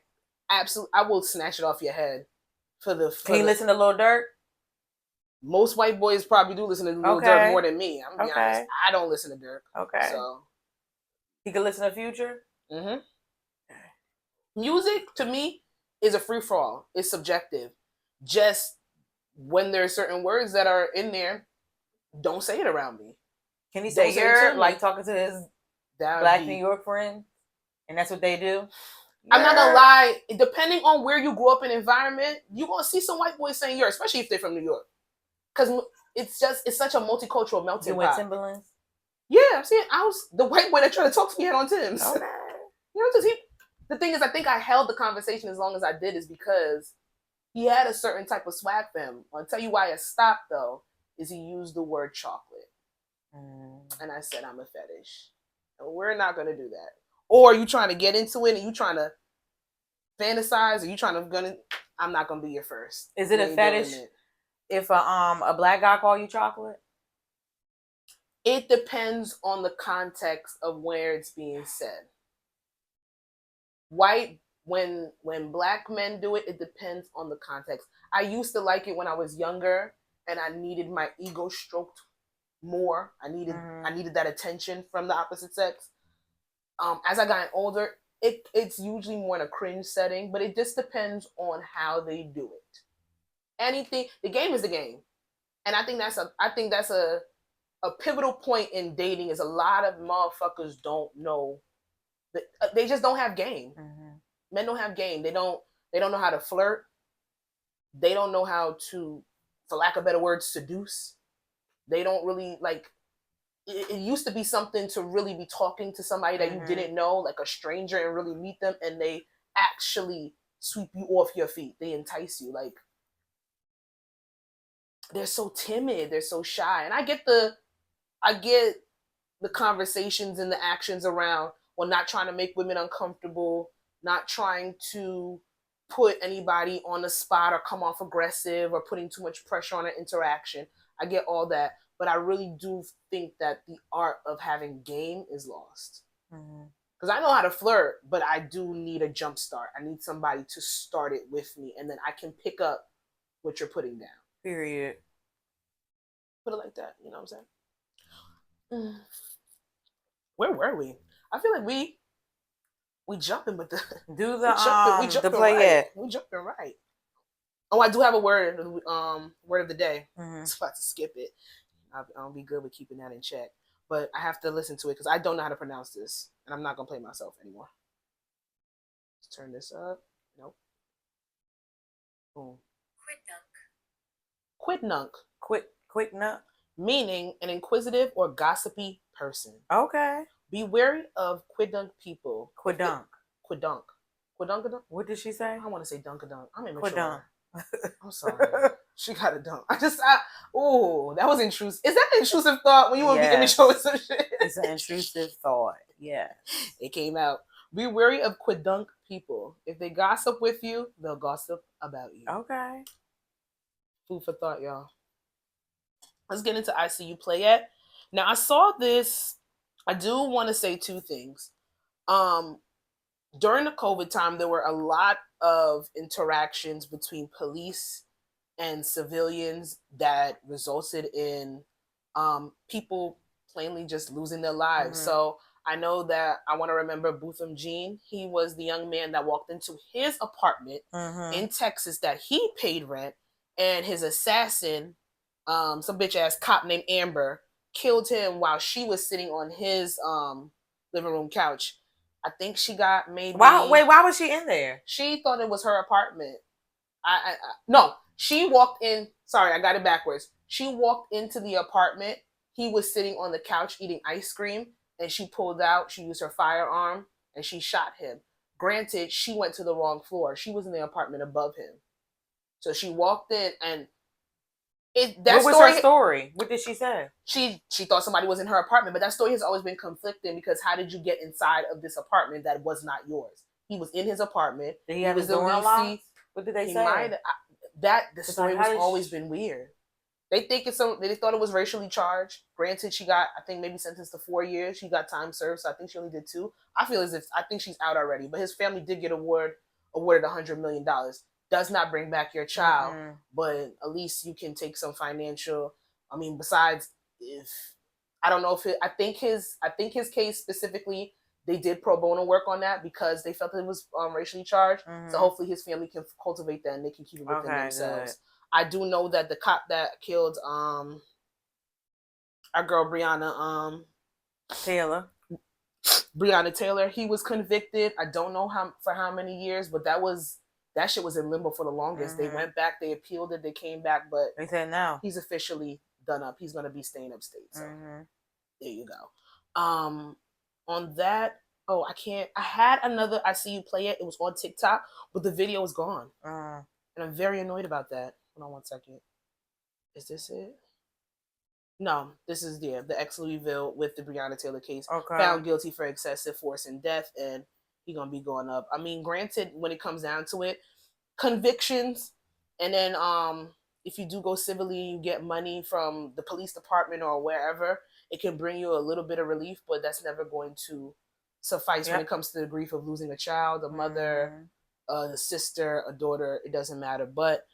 Speaker 1: Absolutely. I will snatch it off your head. Can
Speaker 2: you listen to Lil Durk?
Speaker 1: Most white boys probably do listen to Lil Durk more than me. I'm gonna be honest. I don't listen to Durk.
Speaker 2: Okay.
Speaker 1: So
Speaker 2: he can listen to Future?
Speaker 1: Mm-hmm. Music, to me, is a free-for-all. It's subjective. Just when there are certain words that are in there, don't say it around me.
Speaker 2: Can he say you're like talking to his black New York friend? And that's what they do?
Speaker 1: I'm not gonna lie. Depending on where you grew up in environment, you're gonna see some white boys saying you're, especially if they're from New York. Because it's such a multicultural melting pot.
Speaker 2: You wear Timberlands?
Speaker 1: Yeah, I'm saying the white boy that tried to talk to me had on Timbs. Okay. You know, because the thing is, I think I held the conversation as long as I did is because he had a certain type of swag for him. I'll tell you why it stopped though, is he used the word chocolate. And I said, I'm a fetish. And we're not gonna do that. Or are you trying to get into it and you trying to fantasize, or you trying to I'm not gonna be your first.
Speaker 2: Is it a fetish if a black guy call you chocolate?
Speaker 1: It depends on the context of where it's being said. When black men do it, it depends on the context. I used to like it when I was younger and I needed my ego stroked more. I needed that attention from the opposite sex. As I got older, it's usually more in a cringe setting, but it just depends on how they do it. Anything, the game is the game. And I think that's a pivotal point in dating is a lot of motherfuckers don't know. They just don't have game. Mm-hmm. Men don't have game. They don't know how to flirt. they don't know how to, for lack of better words, seduce. They don't really like. It used to be something to really be talking to somebody that you didn't know, like a stranger, and really meet them, and they actually sweep you off your feet. They entice you. Like, they're so timid, they're so shy. And I get the conversations and the actions around, well, not trying to make women uncomfortable, not trying to put anybody on the spot or come off aggressive or putting too much pressure on an interaction. I get all that. But I really do think that the art of having game is lost. Because I know how to flirt, but I do need a jump start. I need somebody to start it with me, and then I can pick up what you're putting down.
Speaker 2: Period.
Speaker 1: Put it like that. You know what I'm saying? Where were we? I feel like we jumping, but we jumping
Speaker 2: play
Speaker 1: right.
Speaker 2: It.
Speaker 1: We jumping right. Oh, I do have a word of the day. I'm about to skip it. I'll be good with keeping that in check. But I have to listen to it because I don't know how to pronounce this. And I'm not going to play myself anymore. Let's turn this up. Nope. Boom. Quidnunk.
Speaker 2: Quidnunk.
Speaker 1: Meaning an inquisitive or gossipy person.
Speaker 2: Okay.
Speaker 1: Be wary of quidnunk people.
Speaker 2: Quidunk.
Speaker 1: Quidunk.
Speaker 2: What did she say?
Speaker 1: I want to say dunkadunk. I'm immature.
Speaker 2: Quidunk.
Speaker 1: I'm sorry. She got a dunk. that was intrusive. Is that an intrusive thought when you want to be immature with some shit?
Speaker 2: It's an intrusive thought. Yeah.
Speaker 1: It came out. Be wary of quidunk people. If they gossip with you, they'll gossip about you.
Speaker 2: Okay.
Speaker 1: Food for thought, y'all. Let's get into ICU Play It. Now, I saw this. I do want to say two things. During the COVID time, there were a lot of interactions between police and civilians that resulted in people plainly just losing their lives. So I know that I want to remember Bootham Jean. He was the young man that walked into his apartment in Texas that he paid rent, and his assassin, some bitch ass cop named Amber, killed him while she was sitting on his living room couch. I think she got maybe...
Speaker 2: Why was she in there?
Speaker 1: She thought it was her apartment. No, she walked in... Sorry, I got it backwards. She walked into the apartment. He was sitting on the couch eating ice cream, and she pulled out, she used her firearm, and she shot him. Granted, she went to the wrong floor. She was in the apartment above him. So she walked in, and...
Speaker 2: What was her story? What did she say?
Speaker 1: She thought somebody was in her apartment, but that story has always been conflicting because how did you get inside of this apartment that was not yours? He was in his apartment.
Speaker 2: Did he have his door unlocked? What did they say?
Speaker 1: The story has always been weird. They think they thought it was racially charged. Granted, she got, I think, maybe sentenced to 4 years. She got time served, so I think she only did 2. I think she's out already. But his family did get awarded $100 million. Does not bring back your child, but at least you can take some financial. I mean, besides, I don't know if I think his case specifically, they did pro bono work on that because they felt that it was racially charged. So hopefully his family can cultivate that and they can keep it within themselves. Good. I do know that the cop that killed our girl Breonna Taylor, he was convicted. I don't know for how many years, but that shit was in limbo for the longest. They went back, they appealed it, they came back, but
Speaker 2: they said no.
Speaker 1: He's officially done up. He's going to be staying upstate. So there you go. On that, I had another ICU Play It. It was on TikTok, but the video was gone. And I'm very annoyed about that. Hold on 1 second. Is this it? No, this is the ex-Louisville with the Breonna Taylor case. Okay. Found guilty for excessive force and death, and he's going to be going up. I mean, granted, when it comes down to it, convictions, and then if you do go civilly, you get money from the police department or wherever, it can bring you a little bit of relief, but that's never going to suffice when it comes to the grief of losing a child, a mother, a sister, a daughter, it doesn't matter. But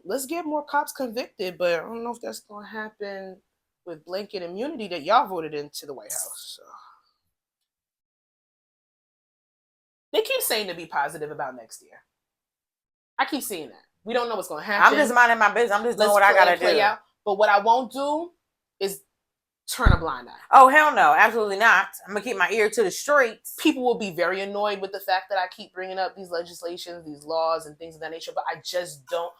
Speaker 1: let's get more cops convicted, but I don't know if that's going to happen with blanket immunity that y'all voted into the White House. So. They keep saying to be positive about next year. I keep seeing that. We don't know what's going to happen.
Speaker 2: I'm just minding my business. I'm just doing what I got to do.
Speaker 1: Out. But what I won't do is turn a blind eye.
Speaker 2: Oh, hell no. Absolutely not. I'm going to keep my ear to the streets.
Speaker 1: People will be very annoyed with the fact that I keep bringing up these legislations, these laws, and things of that nature, but I just don't.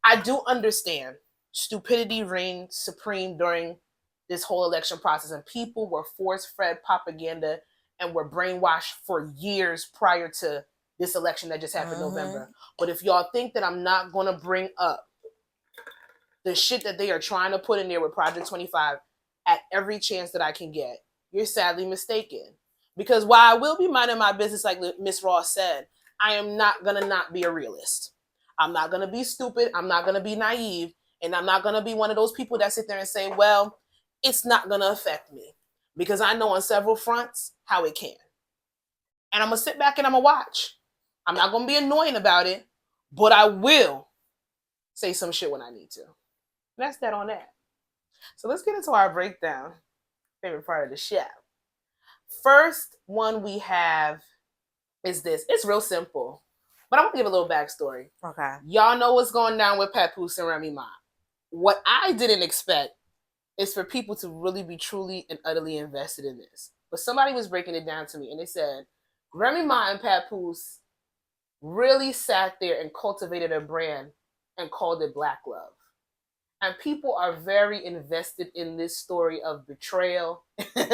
Speaker 1: I do understand stupidity reigned supreme during this whole election process, and people were force-fed propaganda and were brainwashed for years prior to this election that just happened in November. But if y'all think that I'm not going to bring up the shit that they are trying to put in there with Project 25 at every chance that I can get, you're sadly mistaken. Because while I will be minding my business, like Miss Ross said, I am not going to not be a realist. I'm not going to be stupid. I'm not going to be naive. And I'm not going to be one of those people that sit there and say, well, it's not going to affect me. Because I know on several fronts how it can. And I'm going to sit back and I'm going to watch. I'm not going to be annoying about it, but I will say some shit when I need to. That's that on that. So let's get into our breakdown. Favorite part of the show. First one we have is this. It's real simple, but I'm going to give a little backstory.
Speaker 2: Okay.
Speaker 1: Y'all know what's going down with Papoose and Remy Ma. What I didn't expect is for people to really be truly and utterly invested in this. But somebody was breaking it down to me, and they said Remy Ma and Papoose really sat there and cultivated a brand and called it Black Love. And people are very invested in this story of betrayal.
Speaker 2: I'm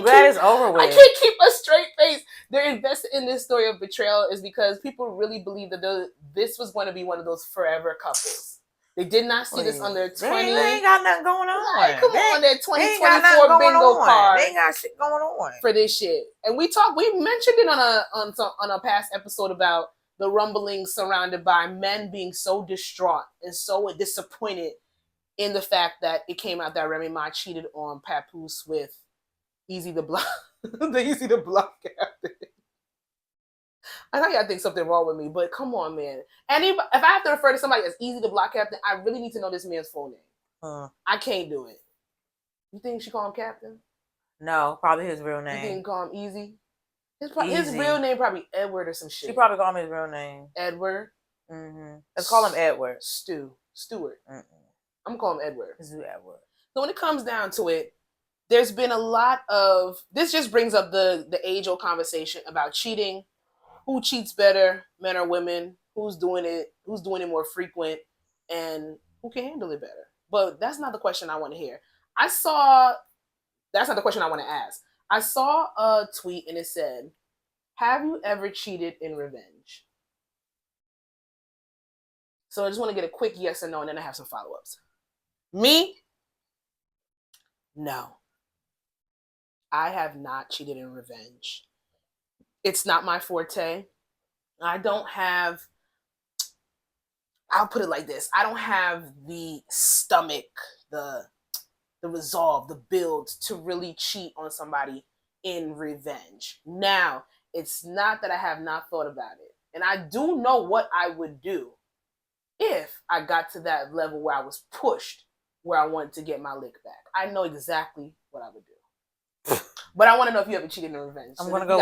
Speaker 2: glad it's over with.
Speaker 1: I can't keep a straight face. They're invested in this story of betrayal is because people really believe that this was going to be one of those forever couples. They did not see this on their 20.
Speaker 2: They ain't got nothing going on.
Speaker 1: Like, come on, their 2024 bingo card.
Speaker 2: They ain't got shit going on
Speaker 1: for this shit. And we mentioned it on a past episode about the rumblings surrounded by men being so distraught and so disappointed in the fact that it came out that Remy Ma cheated on Papoose with Easy the Block, the Easy the Block captain. I know y'all think something wrong with me, but come on, man. And if I have to refer to somebody as Easy the Block captain, I really need to know this man's full name. I can't do it. You think she call him Captain?
Speaker 2: No, probably his real name.
Speaker 1: You think call him Easy? His real name probably Edward or some shit.
Speaker 2: She probably call him his real name.
Speaker 1: Edward?
Speaker 2: Mm-hmm. Let's call him Edward.
Speaker 1: Stewart.
Speaker 2: Mm-mm.
Speaker 1: I'm calling him Edward.
Speaker 2: This is Edward.
Speaker 1: So when it comes down to it, there's been a lot of... This just brings up the age-old conversation about cheating. Who cheats better, men or women? Who's doing it more frequent? And who can handle it better? But that's not the question I want to hear. That's not the question I want to ask. I saw a tweet and it said, have you ever cheated in revenge? So I just want to get a quick yes or no, and then I have some follow-ups. Me? No. I have not cheated in revenge. It's not my forte. I'll put it like this. I don't have the stomach, the resolve, the build to really cheat on somebody in revenge. Now, it's not that I have not thought about it. And I do know what I would do if I got to that level where I was pushed, where I wanted to get my lick back. I know exactly what I would do. But I want to know if you ever cheated in revenge.
Speaker 2: I'm going to go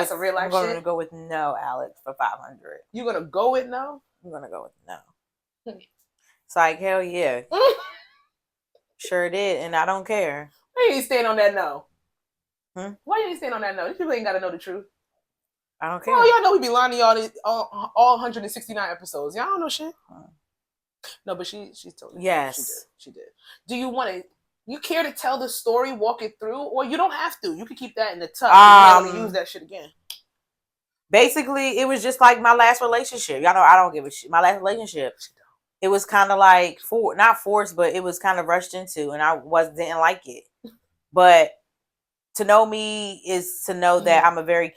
Speaker 2: with no, Alex, for 500.
Speaker 1: You're going to go with no?
Speaker 2: I'm going to go with no. It's like, hell yeah. Sure did, and I don't care.
Speaker 1: Why you ain't staying on that no? Why you ain't staying on that no? These people ain't got to know the truth.
Speaker 2: I don't care.
Speaker 1: Oh, y'all know we be lying to y'all all 169 episodes. Y'all don't know shit. No, but she told me.
Speaker 2: Yes.
Speaker 1: She did. Do you care to tell the story, walk it through, or you don't have to? You can keep that in the tuck. You don't use that shit again.
Speaker 2: Basically, it was just like my last relationship. Y'all know I don't give a shit. My last relationship. It was kind of like not forced, but it was kind of rushed into, and I didn't like it. But to know me is to know that I'm a very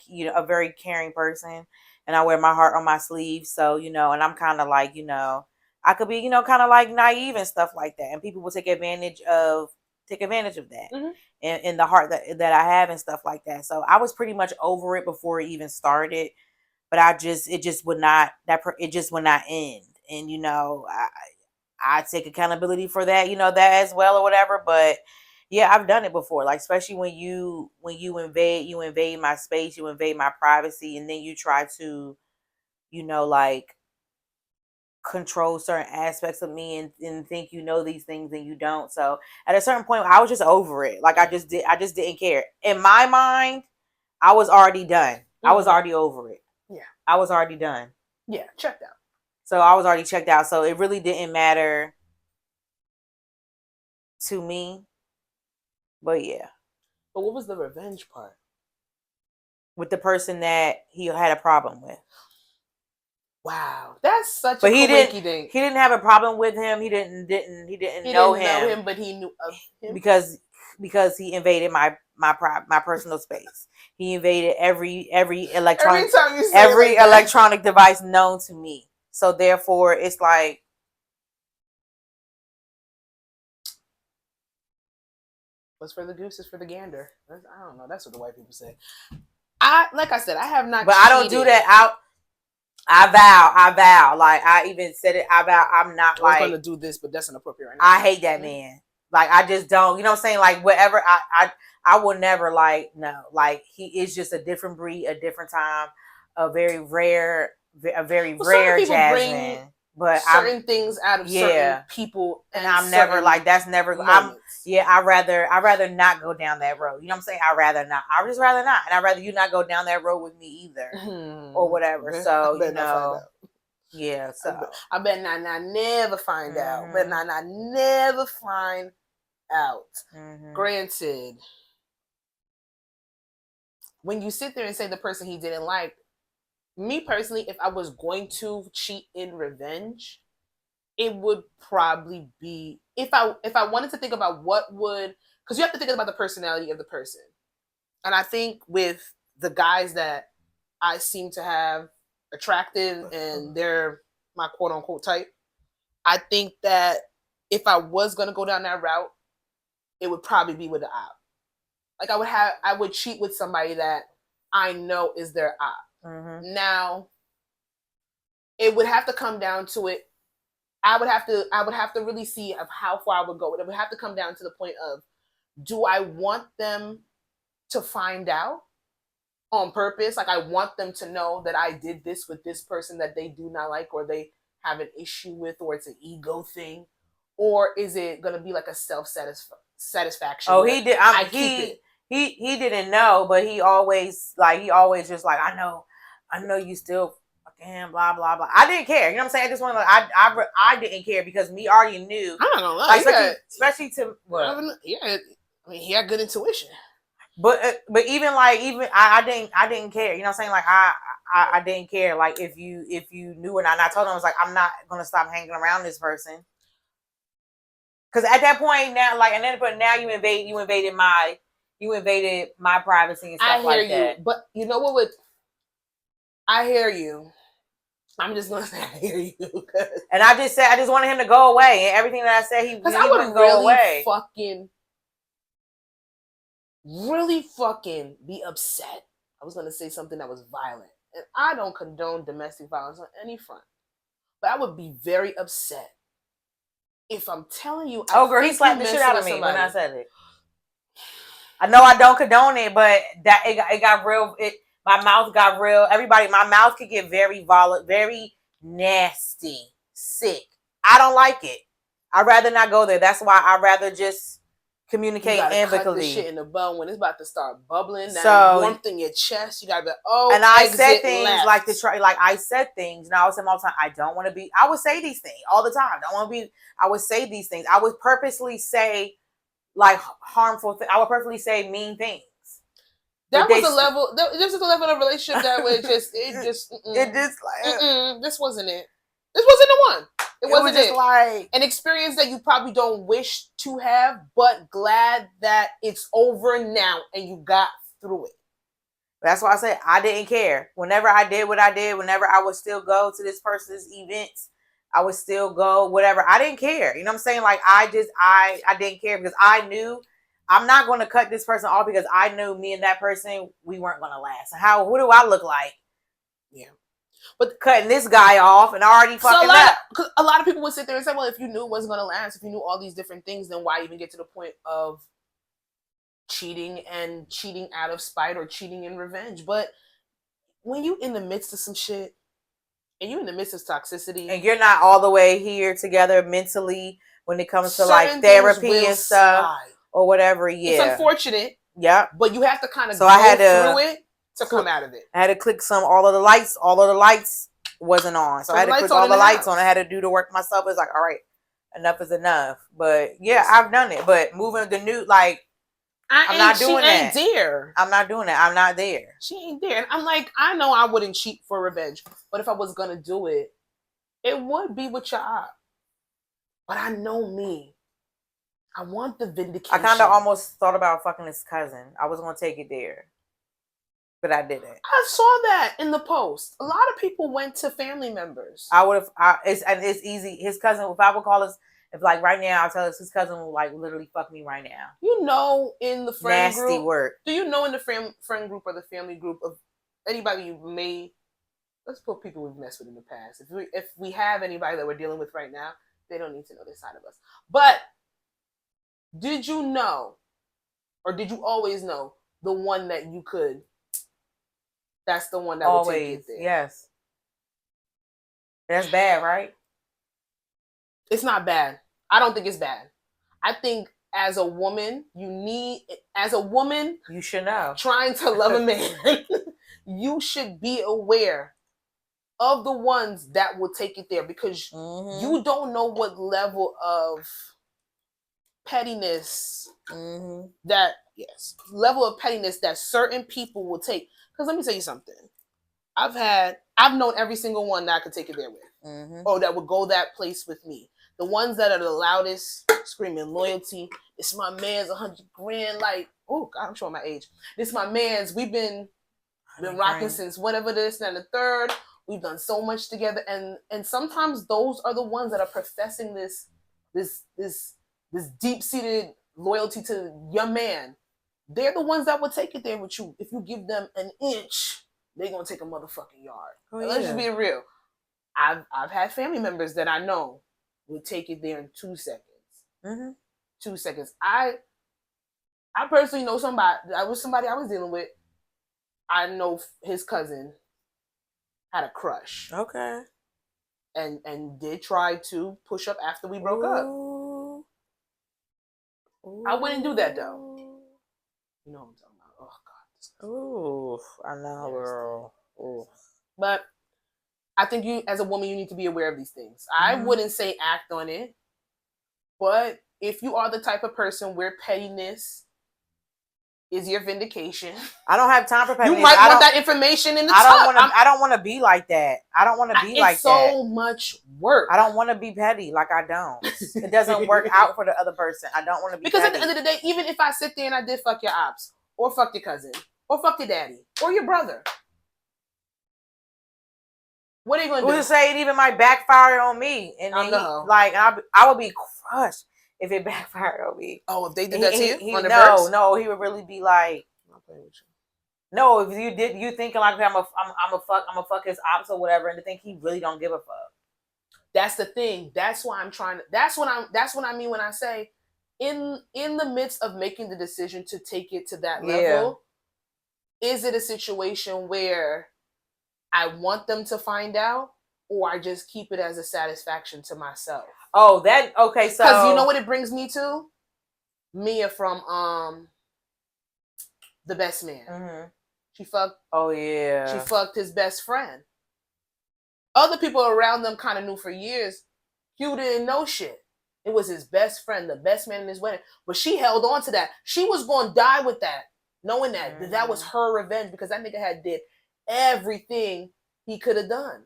Speaker 2: caring person, and I wear my heart on my sleeve. So and I'm kind of like I could be kind of like naive and stuff like that, and people will take advantage of that, and the heart that I have and stuff like that. So I was pretty much over it before it even started, but it just would not end. And I take accountability for that, that as well or whatever. But yeah, I've done it before. Like, especially when you invade my space, you invade my privacy, and then you try to, like control certain aspects of me and think you know these things and you don't. So at a certain point, I was just over it. Like I just didn't care. In my mind, I was already done. I was already over it.
Speaker 1: Yeah.
Speaker 2: I was already done.
Speaker 1: Yeah, checked out.
Speaker 2: So I was already checked out. So it really didn't matter to me. But yeah.
Speaker 1: But what was the revenge part?
Speaker 2: With the person that he had a problem with.
Speaker 1: Wow, that's such
Speaker 2: but
Speaker 1: a
Speaker 2: he
Speaker 1: dink.
Speaker 2: He didn't have a problem with him. He didn't know him,
Speaker 1: but he knew of him
Speaker 2: because he invaded my personal space. He invaded every electronic electronic device known to me. So therefore, it's like,
Speaker 1: what's for the goose is for the gander. I don't know. That's what the white people say. Like I said, I have not.
Speaker 2: But cheated. I don't do that. I vow. Like I even said it. I vow. I'm not like.
Speaker 1: I was going to do this, but that's inappropriate right now.
Speaker 2: I hate that man. Like I just don't. You know what I'm saying? Like whatever. I will never like no. Like he is just a different breed, a different time, a very rare Jasmine. But
Speaker 1: certain things out of certain people,
Speaker 2: and I'm never like that's never. Moments. I rather not go down that road. You know what I'm saying? I would just rather not, and I'd rather you not go down that road with me either, or whatever. So you know, yeah. So
Speaker 1: I bet not never find out. But not never find out. Granted, when you sit there and say the person he didn't like. Me personally, if I was going to cheat in revenge, it would probably be if I wanted to think about what would, because you have to think about the personality of the person. And I think with the guys that I seem to have attractive and they're my quote unquote type, I think that if I was gonna go down that route, it would probably be with the op. Like I would cheat with somebody that I know is their op. Now, it would have to come down to it. I would have to really see of how far I would go. It would have to come down to the point of, do I want them to find out on purpose? Like I want them to know that I did this with this person that they do not like or they have an issue with, or it's an ego thing, or is it going to be like a self-satisfaction?
Speaker 2: Oh, he did. He didn't know, but he always just like, I know you still fucking blah blah blah. I didn't care. You know what I'm saying? I just wanted I didn't care because me already knew.
Speaker 1: I'm not gonna lie,
Speaker 2: like, especially to what?
Speaker 1: Yeah, I mean he had good intuition.
Speaker 2: But even I didn't care. You know what I'm saying? Like I didn't care. Like if you knew or not. And I told him I was like, I'm not gonna stop hanging around this person. Because at that point now, like, and then but now you invaded my privacy and stuff like that.
Speaker 1: I hear you, but you know what would. I hear you. I'm just gonna say I hear you.
Speaker 2: And I just wanted him to go away, and everything that I said he wouldn't go away.
Speaker 1: Really fucking be upset. I was gonna say something that was violent, and I don't condone domestic violence on any front, but I would be very upset if I'm telling you.
Speaker 2: Oh, girl, he slapped the shit out of me when I said it. I know I don't condone it, but that it got real. My mouth got real. My mouth could get very volatile, very nasty, sick. I don't like it. I'd rather not go there. That's why I'd rather just communicate amicably.
Speaker 1: Cut the shit in the bone when it's about to start bubbling. That warmth in your chest. You gotta be
Speaker 2: And I said things like I said things, and I would say all the time, I don't want to be. I would say these things all the time. I want to be. I would say these things. I would purposely say like harmful things. I would purposely say mean things.
Speaker 1: That was a level. This was a level of relationship that was just. This wasn't it. This wasn't the one. It wasn't just
Speaker 2: like
Speaker 1: an experience that you probably don't wish to have, but glad that it's over now and you got through it.
Speaker 2: That's why I said I didn't care. Whenever I did what I did, whenever I would still go to this person's events, I would still go, whatever. I didn't care. You know what I'm saying? Like I didn't care because I knew I'm not going to cut this person off because I knew me and that person, we weren't going to last. What do I look like?
Speaker 1: Yeah.
Speaker 2: But cutting this guy off and already fucking up.
Speaker 1: Because a lot of people would sit there and say, well, if you knew it wasn't going to last, if you knew all these different things, then why even get to the point of cheating out of spite or cheating in revenge? But when you in the midst of some shit and you're in the midst of toxicity,
Speaker 2: and you're not all the way here together mentally when it comes to like therapy and stuff or whatever. Yeah,
Speaker 1: it's unfortunate.
Speaker 2: Yeah,
Speaker 1: but you have to kind of go through it to come out of it.
Speaker 2: I had to click all of the lights wasn't on, so I had to click all the lights on. I had to do the work myself. It's like, all right, enough is enough. But yeah, I've done it. But moving the new, like, I'm not doing that.
Speaker 1: She ain't there.
Speaker 2: I'm not doing that. I'm not there.
Speaker 1: She ain't there. And I'm like, I know I wouldn't cheat for revenge, but if I was gonna do it, it would be with your eye. But I know me. I want the vindication.
Speaker 2: I kind of almost thought about fucking his cousin. I was gonna take it there, but I didn't.
Speaker 1: I saw that in the post. A lot of people went to family members.
Speaker 2: I would have. It's easy. His cousin. If I would call us, if like right now, I'll tell us his cousin will like literally fuck me right now.
Speaker 1: You know, in the friend
Speaker 2: nasty
Speaker 1: group,
Speaker 2: work.
Speaker 1: Do you know in the friend group or the family group of anybody you may? Let's put people we've messed with in the past. If we have anybody that we're dealing with right now, they don't need to know this side of us. But did you know, or did you always know the one that you could? That's the one that always, would take it there.
Speaker 2: Yes. That's bad, right?
Speaker 1: It's not bad. I don't think it's bad. I think as a woman, you
Speaker 2: should know.
Speaker 1: Trying to love a man, you should be aware of the ones that will take it there, because you don't know what level of pettiness level of pettiness that certain people will take. Because let me tell you something. I've known every single one that I could take it there with, or that would go that place with me. The ones that are the loudest, screaming loyalty. It's my man's 100 grand. Like, oh God, I'm showing my age. This my man's. We've been rocking since whatever this and the third. We've done so much together, and sometimes those are the ones that are professing this deep-seated loyalty to your man. They're the ones that will take it there with you. If you give them an inch, they're gonna take a motherfucking yard. Let's just be real. I've had family members that I know would take it there in 2 seconds. 2 seconds. I personally know somebody. I was dealing with. I know his cousin had a crush.
Speaker 2: Okay.
Speaker 1: And did try to push up after we broke up. I wouldn't do that though. You know what I'm talking about. Oh God.
Speaker 2: I know, girl. Ooh.
Speaker 1: But I think you, as a woman, you need to be aware of these things. I wouldn't say act on it, but if you are the type of person where pettiness is your vindication,
Speaker 2: I don't have time for pettiness.
Speaker 1: You might want that information in the
Speaker 2: I don't want to be like that. I don't want to be like that.
Speaker 1: It's so much work.
Speaker 2: I don't want to be petty. Like, I don't. It doesn't work out for the other person. I don't want to be
Speaker 1: because
Speaker 2: petty.
Speaker 1: At the end of the day, even if I sit there and I did fuck your ops, or fuck your cousin, or fuck your daddy, or your brother, what are you going to do?
Speaker 2: Who's to say it even might backfire on me? And I know. I would be crushed if it backfired on me.
Speaker 1: Oh, if they did that to you?
Speaker 2: No, he would really be like, I'm playing with you. No, if you thinking like I'm a fuck his ops or whatever, and to think he really don't give a fuck.
Speaker 1: That's the thing. That's why I'm trying to. That's what I mean when I say, in the midst of making the decision to take it to that level, is it a situation where I want them to find out, or I just keep it as a satisfaction to myself?
Speaker 2: Oh, okay. So,
Speaker 1: because you know what it brings me to? Mia from The Best Man. She fucked.
Speaker 2: Oh yeah.
Speaker 1: She fucked his best friend. Other people around them kind of knew for years. Hugh didn't know shit. It was his best friend, the best man in his wedding. But she held on to that. She was going to die with that, knowing that that was her revenge, because that nigga had did everything he could have done.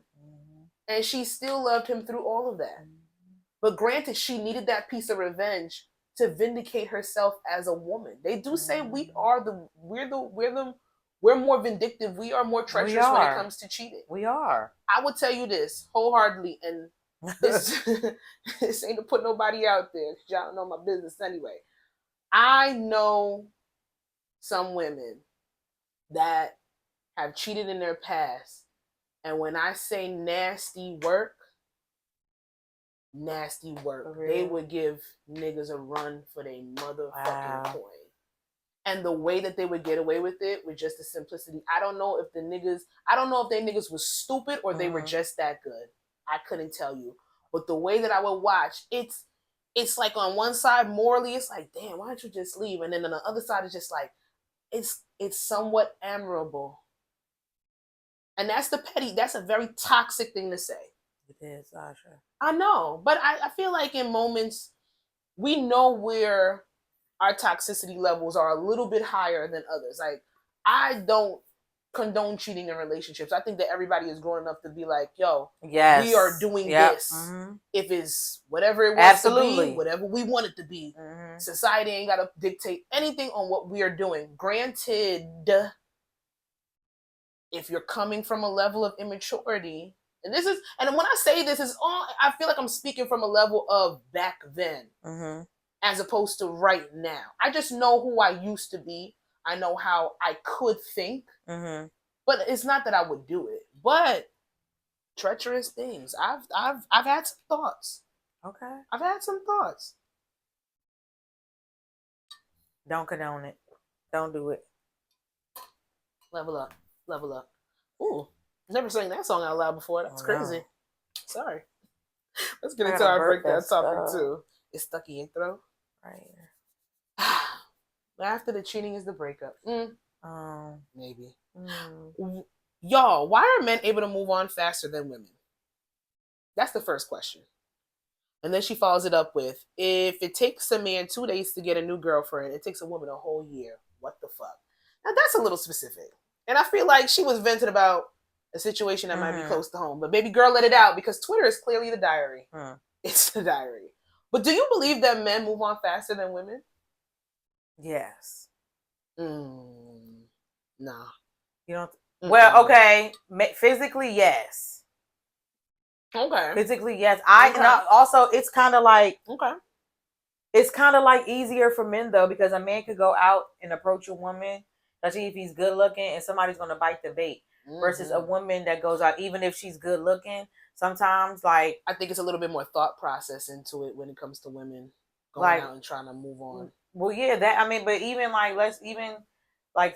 Speaker 1: And she still loved him through all of that. But granted, she needed that piece of revenge to vindicate herself as a woman. They do say we're more vindictive. We are more treacherous when it comes to cheating.
Speaker 2: We are.
Speaker 1: I would tell you this wholeheartedly, and this ain't to put nobody out there, because y'all don't know my business anyway. I know some women that have cheated in their past, and when I say nasty work, they would give niggas a run for their motherfucking coin. And the way that they would get away with it with just the simplicity. I don't know if they niggas was stupid or they were just that good. I couldn't tell you. But the way that I would watch, it's like on one side morally, it's like, damn, why don't you just leave? And then on the other side, it's just like, it's somewhat admirable. And that's a very toxic thing to say.
Speaker 2: It is, Sasha.
Speaker 1: I know, but I feel like in moments, we know where our toxicity levels are a little bit higher than others. Like, I don't condone cheating in relationships. I think that everybody is grown enough to be like, yo, yes, we are doing this. Mm-hmm. If it's whatever it wants to be, whatever we want it to be. Mm-hmm. Society ain't got to dictate anything on what we are doing. Granted, if you're coming from a level of immaturity, and when I say this, is all, I feel like I'm speaking from a level of back then. Mm-hmm. As opposed to right now. I just know who I used to be. I know how I could think. Mm-hmm. But it's not that I would do it. But treacherous things. I've had some thoughts.
Speaker 2: Okay.
Speaker 1: I've had some thoughts.
Speaker 2: Don't condone it. Don't do it.
Speaker 1: Level up. Level up. Ooh. Never sang that song out loud before. That's crazy. No. Sorry. Let's get into our breakdown topic too. It's stuck in your throat. Right. After the cheating is the breakup. Maybe. Y'all, why are men able to move on faster than women? That's the first question. And then she follows it up with, if it takes a man 2 days to get a new girlfriend, it takes a woman a whole year. What the fuck? Now that's a little specific. And I feel like she was venting about a situation that might be close to home. But baby girl, let it out, because Twitter is clearly the diary. It's the diary. But do you believe that men move on faster than women?
Speaker 2: Yes.
Speaker 1: Nah.
Speaker 2: You don't. Well, okay. Physically, yes.
Speaker 1: Okay.
Speaker 2: Physically, yes. Also, it's kind of like. Okay. It's kind of like easier for men though, because a man could go out and approach a woman, especially if he's good looking, and somebody's gonna bite the bait. Versus a woman that goes out, even if she's good looking, sometimes like
Speaker 1: I think it's a little bit more thought process into it when it comes to women going out and trying to move on.
Speaker 2: Well, yeah, but even like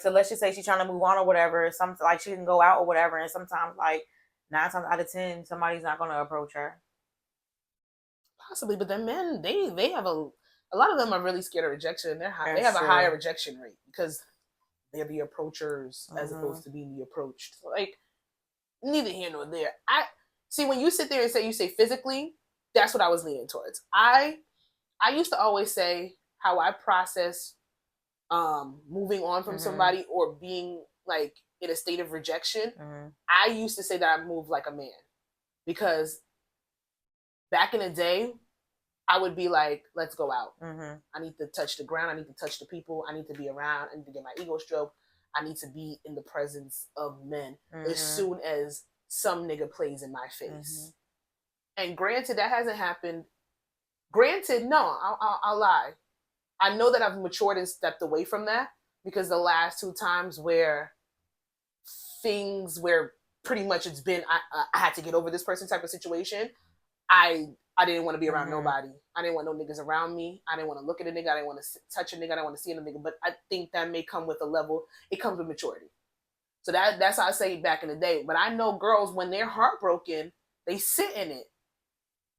Speaker 2: let's just say she's trying to move on or whatever. Some like she can go out or whatever, and sometimes like 9 times out of 10, somebody's not gonna approach her.
Speaker 1: Possibly, but then men they have a lot of them are really scared of rejection. They have a higher rejection rate because they're the approachers as opposed to being the approached. Like, neither here nor there. I see when you sit there and you say physically, that's what I was leaning towards. I used to always say how I process moving on from somebody or being like in a state of rejection. I used to say that I move like a man, because back in the day, I would be like, let's go out. I need to touch the ground. I need to touch the people. I need to be around. I need to get my ego stroked. I need to be in the presence of men as soon as some nigga plays in my face. And granted, that hasn't happened. Granted, no, I'll lie. I know that I've matured and stepped away from that, because the last 2 times where pretty much it's been, I had to get over this person type of situation, I didn't want to be around nobody. I didn't want no niggas around me. I didn't want to look at a nigga. I didn't want to touch a nigga. I didn't want to see a nigga. But I think that may come with a level. It comes with maturity. So that's how I say back in the day. But I know girls, when they're heartbroken, they sit in it.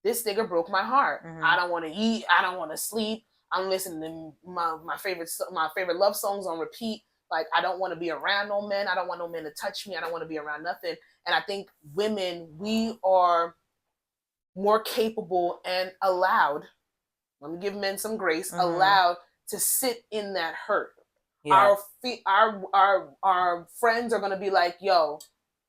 Speaker 1: This nigga broke my heart. I don't want to eat. I don't want to sleep. I'm listening to my favorite love songs on repeat. Like, I don't want to be around no men. I don't want no men to touch me. I don't want to be around nothing. And I think women, we are more capable and allowed, let me give men some grace, allowed to sit in that hurt. Yeah. Our friends are going to be like, yo,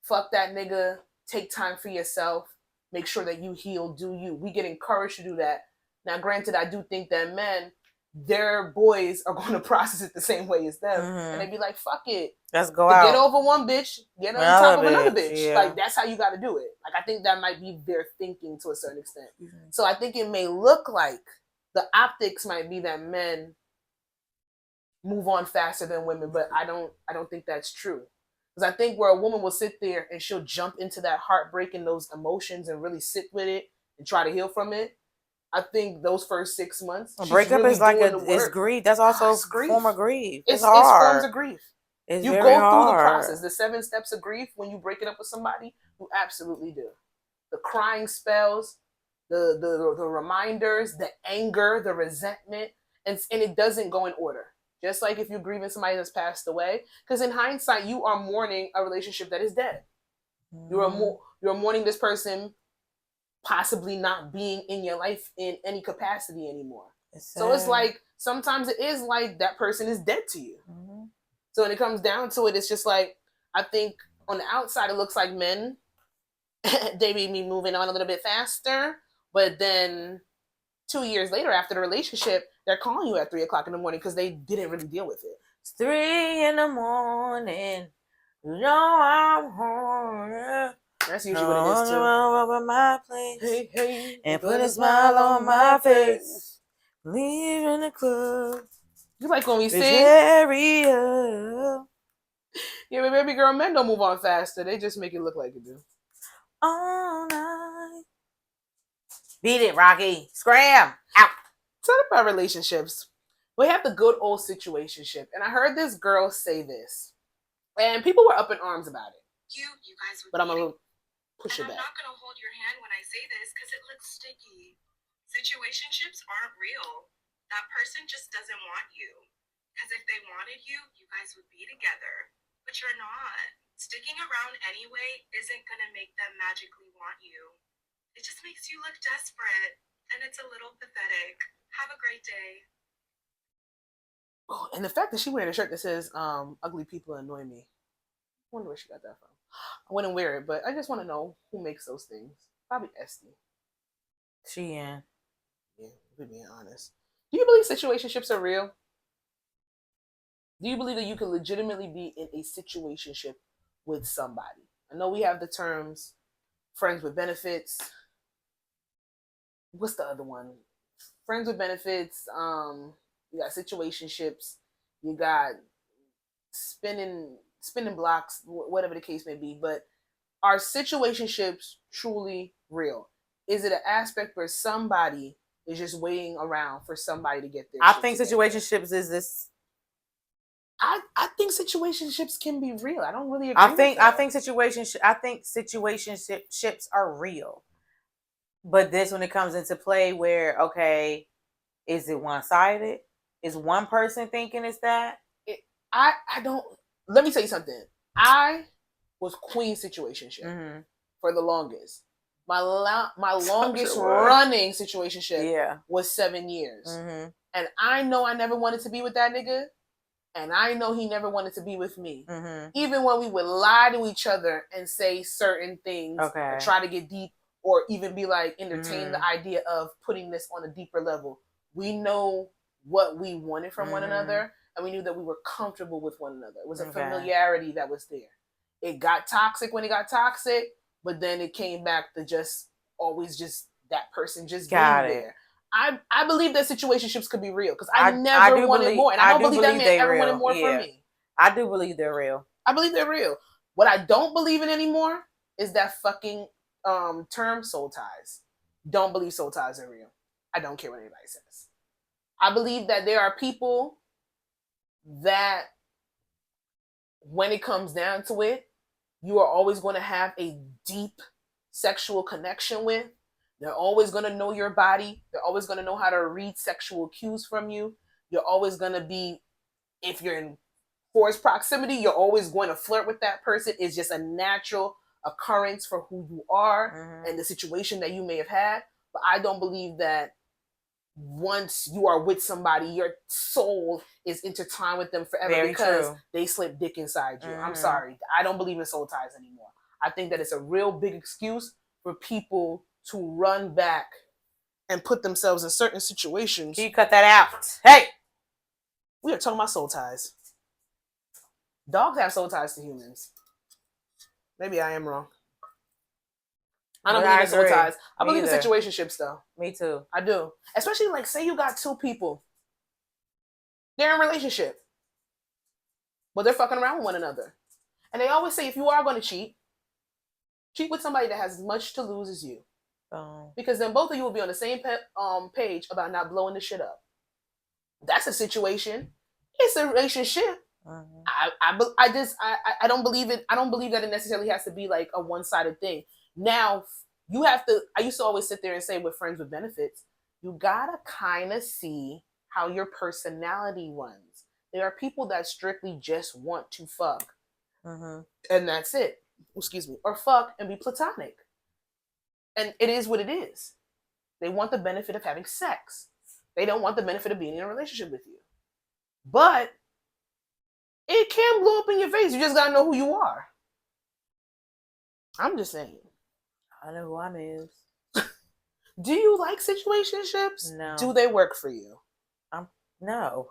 Speaker 1: fuck that nigga, take time for yourself, make sure that you heal, do you. We get encouraged to do that. Now, granted, I do think that men, their boys are going to process it the same way as them. And they be like, fuck it.
Speaker 2: Let's go out.
Speaker 1: Get over one bitch, get on top of another bitch. Yeah. Like, that's how you got to do it. Like, I think that might be their thinking to a certain extent. So I think it may look like the optics might be that men move on faster than women, but I don't think that's true. Because I think where a woman will sit there and she'll jump into that heartbreak and those emotions and really sit with it and try to heal from it, I think those first 6 months,
Speaker 2: a breakup
Speaker 1: really
Speaker 2: is like
Speaker 1: it's
Speaker 2: grief. That's also a
Speaker 1: grief.
Speaker 2: form of grief.
Speaker 1: It's
Speaker 2: hard.
Speaker 1: It's forms of grief.
Speaker 2: It's
Speaker 1: you
Speaker 2: very
Speaker 1: go
Speaker 2: hard.
Speaker 1: through the process, the 7 steps of grief when you break it up with somebody. You absolutely do. The crying spells, the reminders, the anger, the resentment, and it doesn't go in order. Just like if you're grieving somebody that's passed away, because in hindsight, you are mourning a relationship that is dead. You're mourning this person possibly not being in your life in any capacity anymore. So it's like sometimes it is like that person is dead to you. So when it comes down to it, it's just like I think on the outside it looks like men they may be moving on a little bit faster, but then 2 years later after the relationship, they're calling you at 3 o'clock in the morning because they didn't really deal with it.
Speaker 2: It's 3 in the morning. You know I'm home.
Speaker 1: That's usually what it is too.
Speaker 2: Over my place,
Speaker 1: hey,
Speaker 2: and put a smile on my face. Leaving the club.
Speaker 1: You like when we sing? Yeah, but baby girl, men don't move on faster. They just make it look like it do.
Speaker 2: All night. Beat it, Rocky. Scram. Out.
Speaker 1: Talk about relationships. We have the good old situationship. And I heard this girl say this. And people were up in arms about it.
Speaker 3: You guys would.
Speaker 1: But I'm going to push it back.
Speaker 3: I'm not going to hold your hand when I say this because it looks sticky. Situationships aren't real. That person just doesn't want you. Because if they wanted you, you guys would be together. But you're not. Sticking around anyway isn't going to make them magically want you. It just makes you look desperate. And it's a little pathetic. Have a great day.
Speaker 1: Oh, and the fact that she wearing a shirt that says, ugly people annoy me. I wonder where she got that from. I wouldn't wear it, but I just want to know who makes those things. Probably Esty.
Speaker 2: Yeah,
Speaker 1: we're being honest. Do you believe situationships are real? Do you believe that you can legitimately be in a situationship with somebody? I know we have the terms friends with benefits. What's the other one? Friends with benefits. You got situationships. You got spinning blocks, whatever the case may be. But are situationships truly real? Is it an aspect where somebody is just waiting around for somebody to get there?
Speaker 2: I think situationships is this.
Speaker 1: I think situationships can be real. I don't really agree. I think
Speaker 2: situationships are real. But this when it comes into play where, okay, is it one-sided? Is one person thinking it's that?
Speaker 1: I don't. Let me tell you something. I was queen situationship for the longest. My longest running situationship was 7 years. And I know I never wanted to be with that nigga. And I know he never wanted to be with me. Even when we would lie to each other and say certain things, or try to get deep, or even be like, entertain the idea of putting this on a deeper level. We know what we wanted from one another, and we knew that we were comfortable with one another. It was a familiarity that was there. It got toxic when it got toxic, but then it came back to just always just that person just being there. I believe that situationships could be real because I never wanted more, and I don't believe that man ever wanted more from me.
Speaker 2: I do believe they're real.
Speaker 1: I believe they're real. What I don't believe in anymore is that fucking term soul ties. Don't believe soul ties are real. I don't care what anybody says. I believe that there are people that when it comes down to it, you are always going to have a deep sexual connection with. They're always going to know your body. They're always going to know how to read sexual cues from you. You're always going to be, if you're in forced proximity, you're always going to flirt with that person. It's just a natural occurrence for who you are and the situation that you may have had. But I don't believe that once you are with somebody, your soul is intertwined with them forever because they slip dick inside you. I'm sorry. I don't believe in soul ties anymore. I think that it's a real big excuse for people to run back and put themselves in certain situations.
Speaker 2: Can you cut that out? Hey!
Speaker 1: We are talking about soul ties. Dogs have soul ties to humans. Maybe I am wrong. I don't believe in soul ties. I believe in situationships, though.
Speaker 2: Me too.
Speaker 1: I do. Especially, like, say you got two people. They're in a relationship. But they're fucking around with one another. And they always say, if you are going to cheat with somebody that has as much to lose as you. Because then both of you will be on the same page about not blowing the shit up. That's a situation. It's a relationship. I don't believe it. I don't believe that it necessarily has to be like a one-sided thing. Now you have to. I used to always sit there and say with friends with benefits, you gotta kind of see how your personality runs. There are people that strictly just want to fuck, and that's it. Excuse me, or fuck and be platonic, and it is what it is. They want the benefit of having sex. They don't want the benefit of being in a relationship with you. But it can blow up in your face. You just gotta know who you are. I'm just saying.
Speaker 2: I know who I'm is.
Speaker 1: Do you like situationships?
Speaker 2: No.
Speaker 1: Do they work for you?
Speaker 2: No.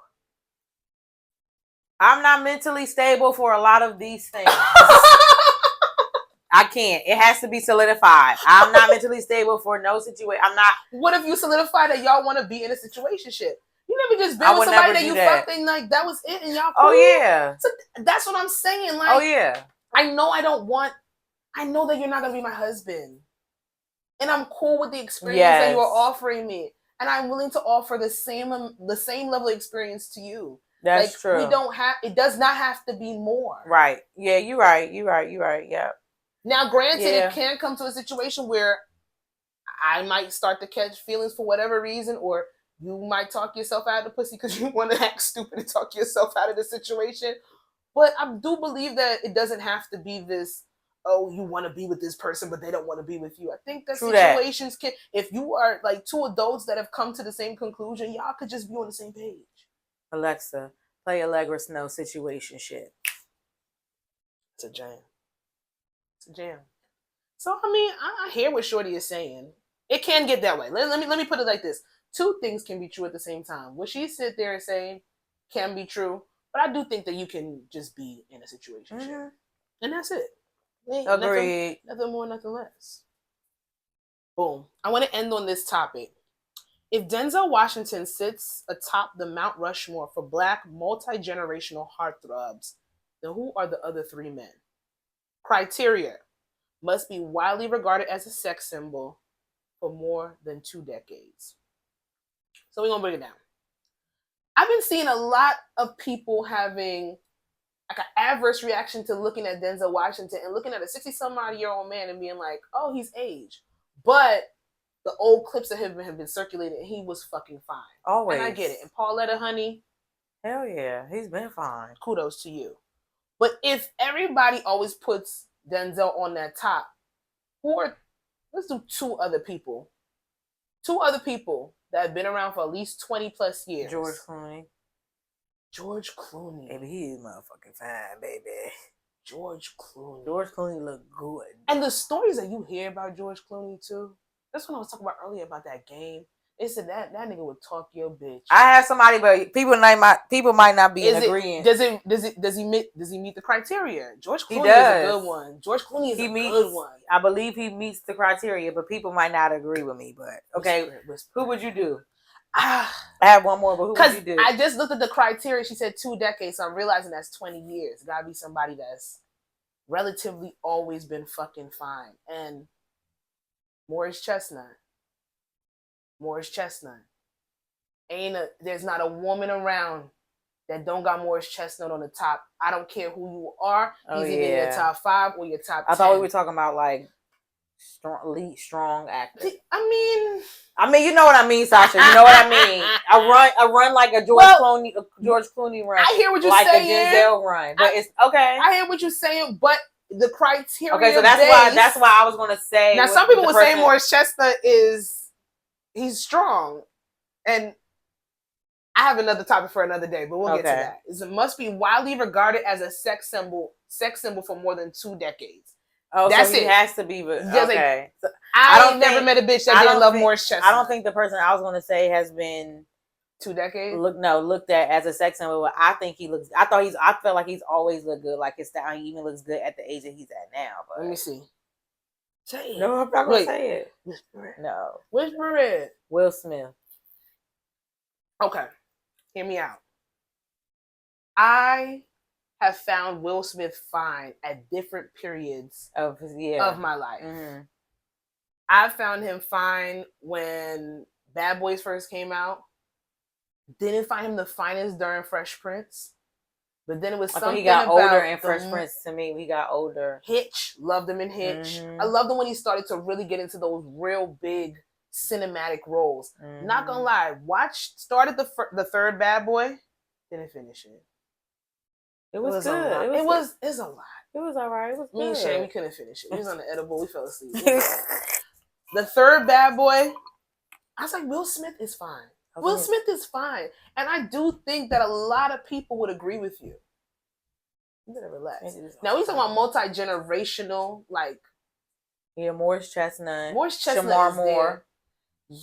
Speaker 2: I'm not mentally stable for a lot of these things. I can't. It has to be solidified. I'm not mentally stable for no situation. I'm not.
Speaker 1: What if you solidify that y'all want to be in a situationship? You never just been with somebody that you fucked and like that was it and y'all cool?
Speaker 2: Oh yeah.
Speaker 1: So that's what I'm saying. Like,
Speaker 2: oh yeah.
Speaker 1: I know that you're not gonna be my husband. And I'm cool with the experience that you are offering me. And I'm willing to offer the same level of experience to you.
Speaker 2: That's true.
Speaker 1: It does not have to be more.
Speaker 2: Right. Yeah, you're right. Yeah.
Speaker 1: Now, granted, it can come to a situation where I might start to catch feelings for whatever reason, or you might talk yourself out of the pussy because you want to act stupid and talk yourself out of the situation. But I do believe that it doesn't have to be this, oh, you want to be with this person, but they don't want to be with you. I think that situations can, if you are like two adults that have come to the same conclusion, y'all could just be on the same page.
Speaker 2: Alexa, play Allegra Snow Situationship.
Speaker 1: It's a jam. So, I mean, I hear what Shorty is saying. It can get that way. Let me put it like this. Two things can be true at the same time. What she sit there and saying can be true, but I do think that you can just be in a situation. And that's it.
Speaker 2: Agreed.
Speaker 1: Nothing more, nothing less. Boom. I want to end on this topic. If Denzel Washington sits atop the Mount Rushmore for Black multi-generational heartthrobs, then who are the other three men? Criteria: must be widely regarded as a sex symbol for more than 2 decades. So we're going to break it down. I've been seeing a lot of people having like an adverse reaction to looking at Denzel Washington and looking at a 60-some-odd-year-old man and being like, oh, he's aged. But the old clips of him have been circulated and he was fucking fine.
Speaker 2: Always.
Speaker 1: And I get it. And Pauletta, honey.
Speaker 2: Hell yeah. He's been fine.
Speaker 1: Kudos to you. But if everybody always puts Denzel on that top, let's do two other people. Two other people that have been around for at least 20 plus years.
Speaker 2: George Clooney.
Speaker 1: Baby,
Speaker 2: he is motherfucking fine, baby.
Speaker 1: George Clooney
Speaker 2: look good.
Speaker 1: And the stories that you hear about George Clooney too, that's what I was talking about earlier about that game. They said that nigga would talk your bitch.
Speaker 2: I have somebody, but people might not be in agreement.
Speaker 1: Does he meet the criteria? George Clooney is a good one. George Clooney is a good one.
Speaker 2: I believe he meets the criteria, but people might not agree with me. But okay, who would you do? I have one more, but who would you do?
Speaker 1: I just looked at the criteria. She said 2 decades, so I'm realizing that's 20 years. It gotta be somebody that's relatively always been fucking fine. And Morris Chestnut. There's not a woman around that don't got Morris Chestnut on the top. I don't care who you are. He's either in your top 5 or your top 10.
Speaker 2: I thought we were talking about like strong actor.
Speaker 1: I
Speaker 2: mean, you know what I mean, Sasha. You know what I mean. I run like a George Clooney run.
Speaker 1: I hear what you're
Speaker 2: saying. Like a Denzel run, but it's okay.
Speaker 1: I hear what you're saying, but the criteria.
Speaker 2: Okay, so that's why I was gonna say.
Speaker 1: Now, some people would say Morris Chestnut he's strong, and I have another topic for another day, but we'll get to that. It must be widely regarded as a sex symbol for more than 2 decades.
Speaker 2: Oh, that's so he has to be. Okay.
Speaker 1: Like, I never met a bitch that didn't love Morris Chestnut.
Speaker 2: I don't think the person I was going to say has been
Speaker 1: 2 decades.
Speaker 2: Looked at as a sex symbol. But I think he looks. I felt like he's always looked good. Like his style, he even looks good at the age that he's at now. But
Speaker 1: let me see. Say it.
Speaker 2: No, I'm not going to say it.
Speaker 1: Whisper it.
Speaker 2: No.
Speaker 1: Whisper it.
Speaker 2: Will Smith.
Speaker 1: Okay. Hear me out. I have found Will Smith fine at different periods of my life. Mm-hmm. I found him fine when Bad Boys first came out. Didn't find him the finest during Fresh Prince. But then it was something
Speaker 2: he got
Speaker 1: about
Speaker 2: older in Fresh Prince to me. He got older.
Speaker 1: Hitch. Loved him in Hitch. I loved him when he started to really get into those real big cinematic roles. Not gonna lie. Started the third Bad Boy. Didn't finish it.
Speaker 2: It was good.
Speaker 1: It was a lot.
Speaker 2: It was all right. It was good.
Speaker 1: Me and Shay, we couldn't finish it. We was on the edible. We fell asleep. The third Bad Boy, I was like, Will Smith is fine. Will Smith is fine. And I do think that a lot of people would agree with you. You better relax. Now, we talking about multi-generational, like...
Speaker 2: Yeah, Morris Chestnut.
Speaker 1: Shamar Moore.
Speaker 2: Yeah,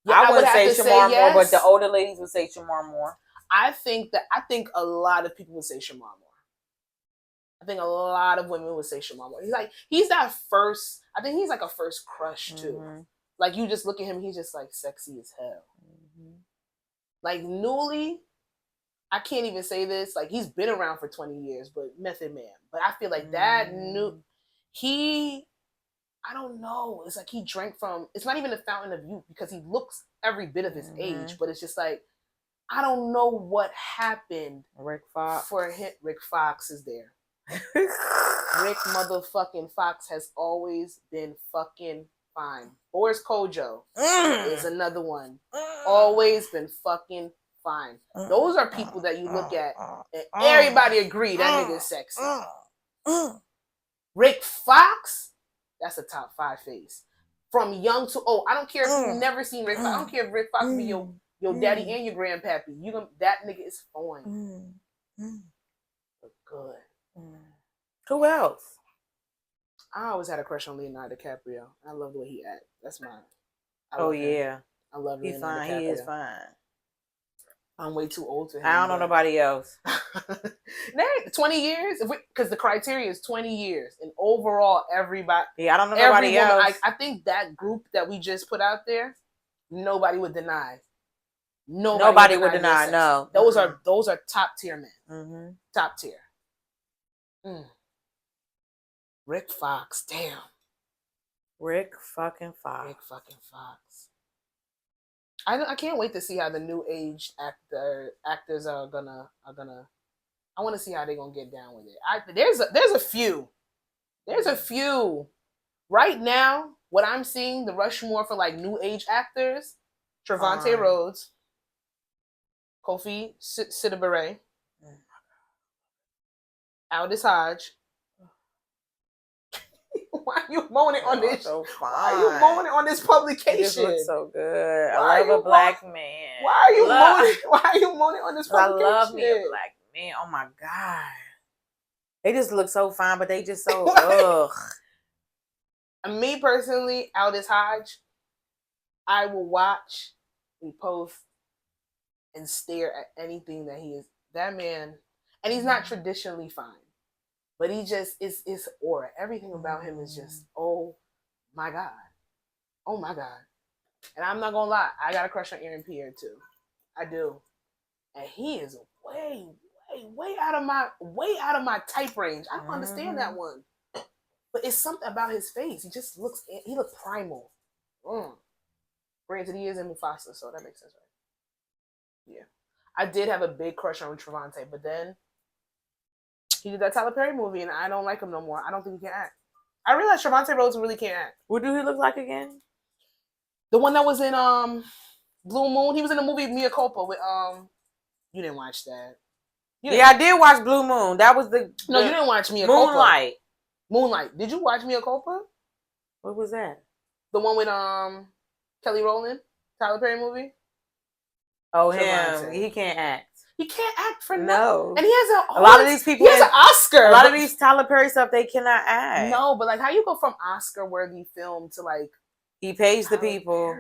Speaker 2: I would say Shamar Moore, but the older ladies would say Shamar Moore.
Speaker 1: I think a lot of people would say Shamar Moore. I think a lot of women would say Shamar Moore. He's that first... I think he's like a first crush, too. Like, you just look at him, he's just, like, sexy as hell. Like, Newly, I can't even say this. Like, he's been around for 20 years, but Method Man. But I feel like I don't know. It's like he drank from... It's not even a fountain of youth because he looks every bit of his age, but it's just like, I don't know what happened.
Speaker 2: Rick Fox.
Speaker 1: For him. Rick Fox is there. Rick motherfucking Fox has always been fucking fine. Boris Kojo is another one. Always been fucking fine. Those are people that you look at and everybody agree that nigga's sexy. Rick Fox, that's a top 5 face. From young to old. I don't care if you've never seen Rick Fox. I don't care if Rick Fox be your daddy and your grandpappy. That nigga is fine. But good.
Speaker 2: Who else?
Speaker 1: I always had a crush on Leonardo DiCaprio. I love the way he acts. That's mine.
Speaker 2: I love him.
Speaker 1: I love
Speaker 2: He's
Speaker 1: Leonardo
Speaker 2: fine.
Speaker 1: DiCaprio.
Speaker 2: He is fine.
Speaker 1: I'm way too old to him.
Speaker 2: I don't know nobody else.
Speaker 1: 20 years? Because the criteria is 20 years. And overall, everybody...
Speaker 2: Yeah, I don't know nobody else.
Speaker 1: I think that group that we just put out there, nobody would deny. Nobody would deny, no. Those are top tier men. Top tier. Rick Fox, damn.
Speaker 2: Rick fucking Fox.
Speaker 1: I can't wait to see how the new age actors are gonna. I want to see how they're gonna get down with it. There's a few. There's a few. Right now, what I'm seeing, the Rushmore for like new age actors, Trevante Rhodes, Kofi Sidibe, Aldous Hodge. Why are you moaning on this?
Speaker 2: So fine.
Speaker 1: Why are you moaning on this publication?
Speaker 2: It just looks so good. I love a black man.
Speaker 1: Why are you moaning? Why are you moaning on this publication?
Speaker 2: I love me a black man. Oh my god, they just look so fine, but they just so ugh.
Speaker 1: And me personally, Aldous Hodge, I will watch and post and stare at anything that he is. That man, and he's not traditionally fine. But he just is aura. Everything about him is just, oh my God. Oh my God. And I'm not gonna lie, I got a crush on Aaron Pierre too. I do. And he is way out of my type range. I don't understand that one. But it's something about his face. He looks primal. Granted, he is in Mufasa, so that makes sense, right? Yeah. I did have a big crush on Trevante, but then he did that Tyler Perry movie, and I don't like him no more. I don't think he can act. I realized Trevante Rhodes really can't act.
Speaker 2: What do he look like again?
Speaker 1: The one that was in Blue Moon. He was in the movie Mea Culpa with You didn't watch that.
Speaker 2: I did watch Blue Moon. That was
Speaker 1: No, you didn't watch Mea Culpa. Moonlight. Did you watch Mea Culpa?
Speaker 2: What was that?
Speaker 1: The one with Kelly Rowland, Tyler Perry movie.
Speaker 2: Oh, him. He can't act.
Speaker 1: He can't act for
Speaker 2: no.
Speaker 1: And he has
Speaker 2: a lot of these people.
Speaker 1: He has an Oscar.
Speaker 2: A lot of these Tyler Perry stuff, they cannot act.
Speaker 1: No, but like, how you go from Oscar-worthy film to like?
Speaker 2: He pays the people.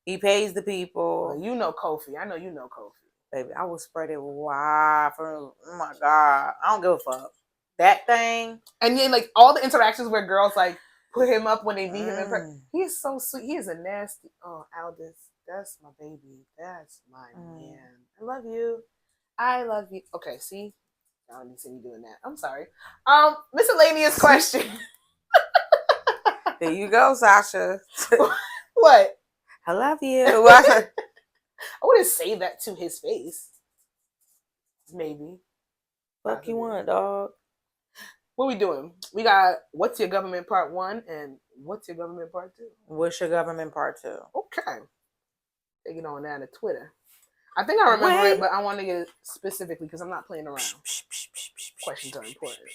Speaker 2: He pays the people.
Speaker 1: Well, you know Kofi. I know you know Kofi.
Speaker 2: Baby, I will spread it wide from. Oh my God, I don't give a fuck. That thing.
Speaker 1: And then like all the interactions where girls like put him up when they meet him in person. He is so sweet. He is a nasty. Oh, Aldous. That's my baby. That's my man. I love you. I love you. Okay, see? I don't need to see me doing that. I'm sorry. Miscellaneous question.
Speaker 2: There you go, Sasha.
Speaker 1: What?
Speaker 2: I love you.
Speaker 1: I wouldn't say that to his face. Maybe.
Speaker 2: Fuck you want, dog.
Speaker 1: What we doing? We got What's Your Government Part 1 and What's Your Government Part 2?
Speaker 2: What's Your Government Part 2?
Speaker 1: Okay. Taking on that on Twitter. I think I remember it, but I want to get it specifically because I'm not playing around. Questions are important.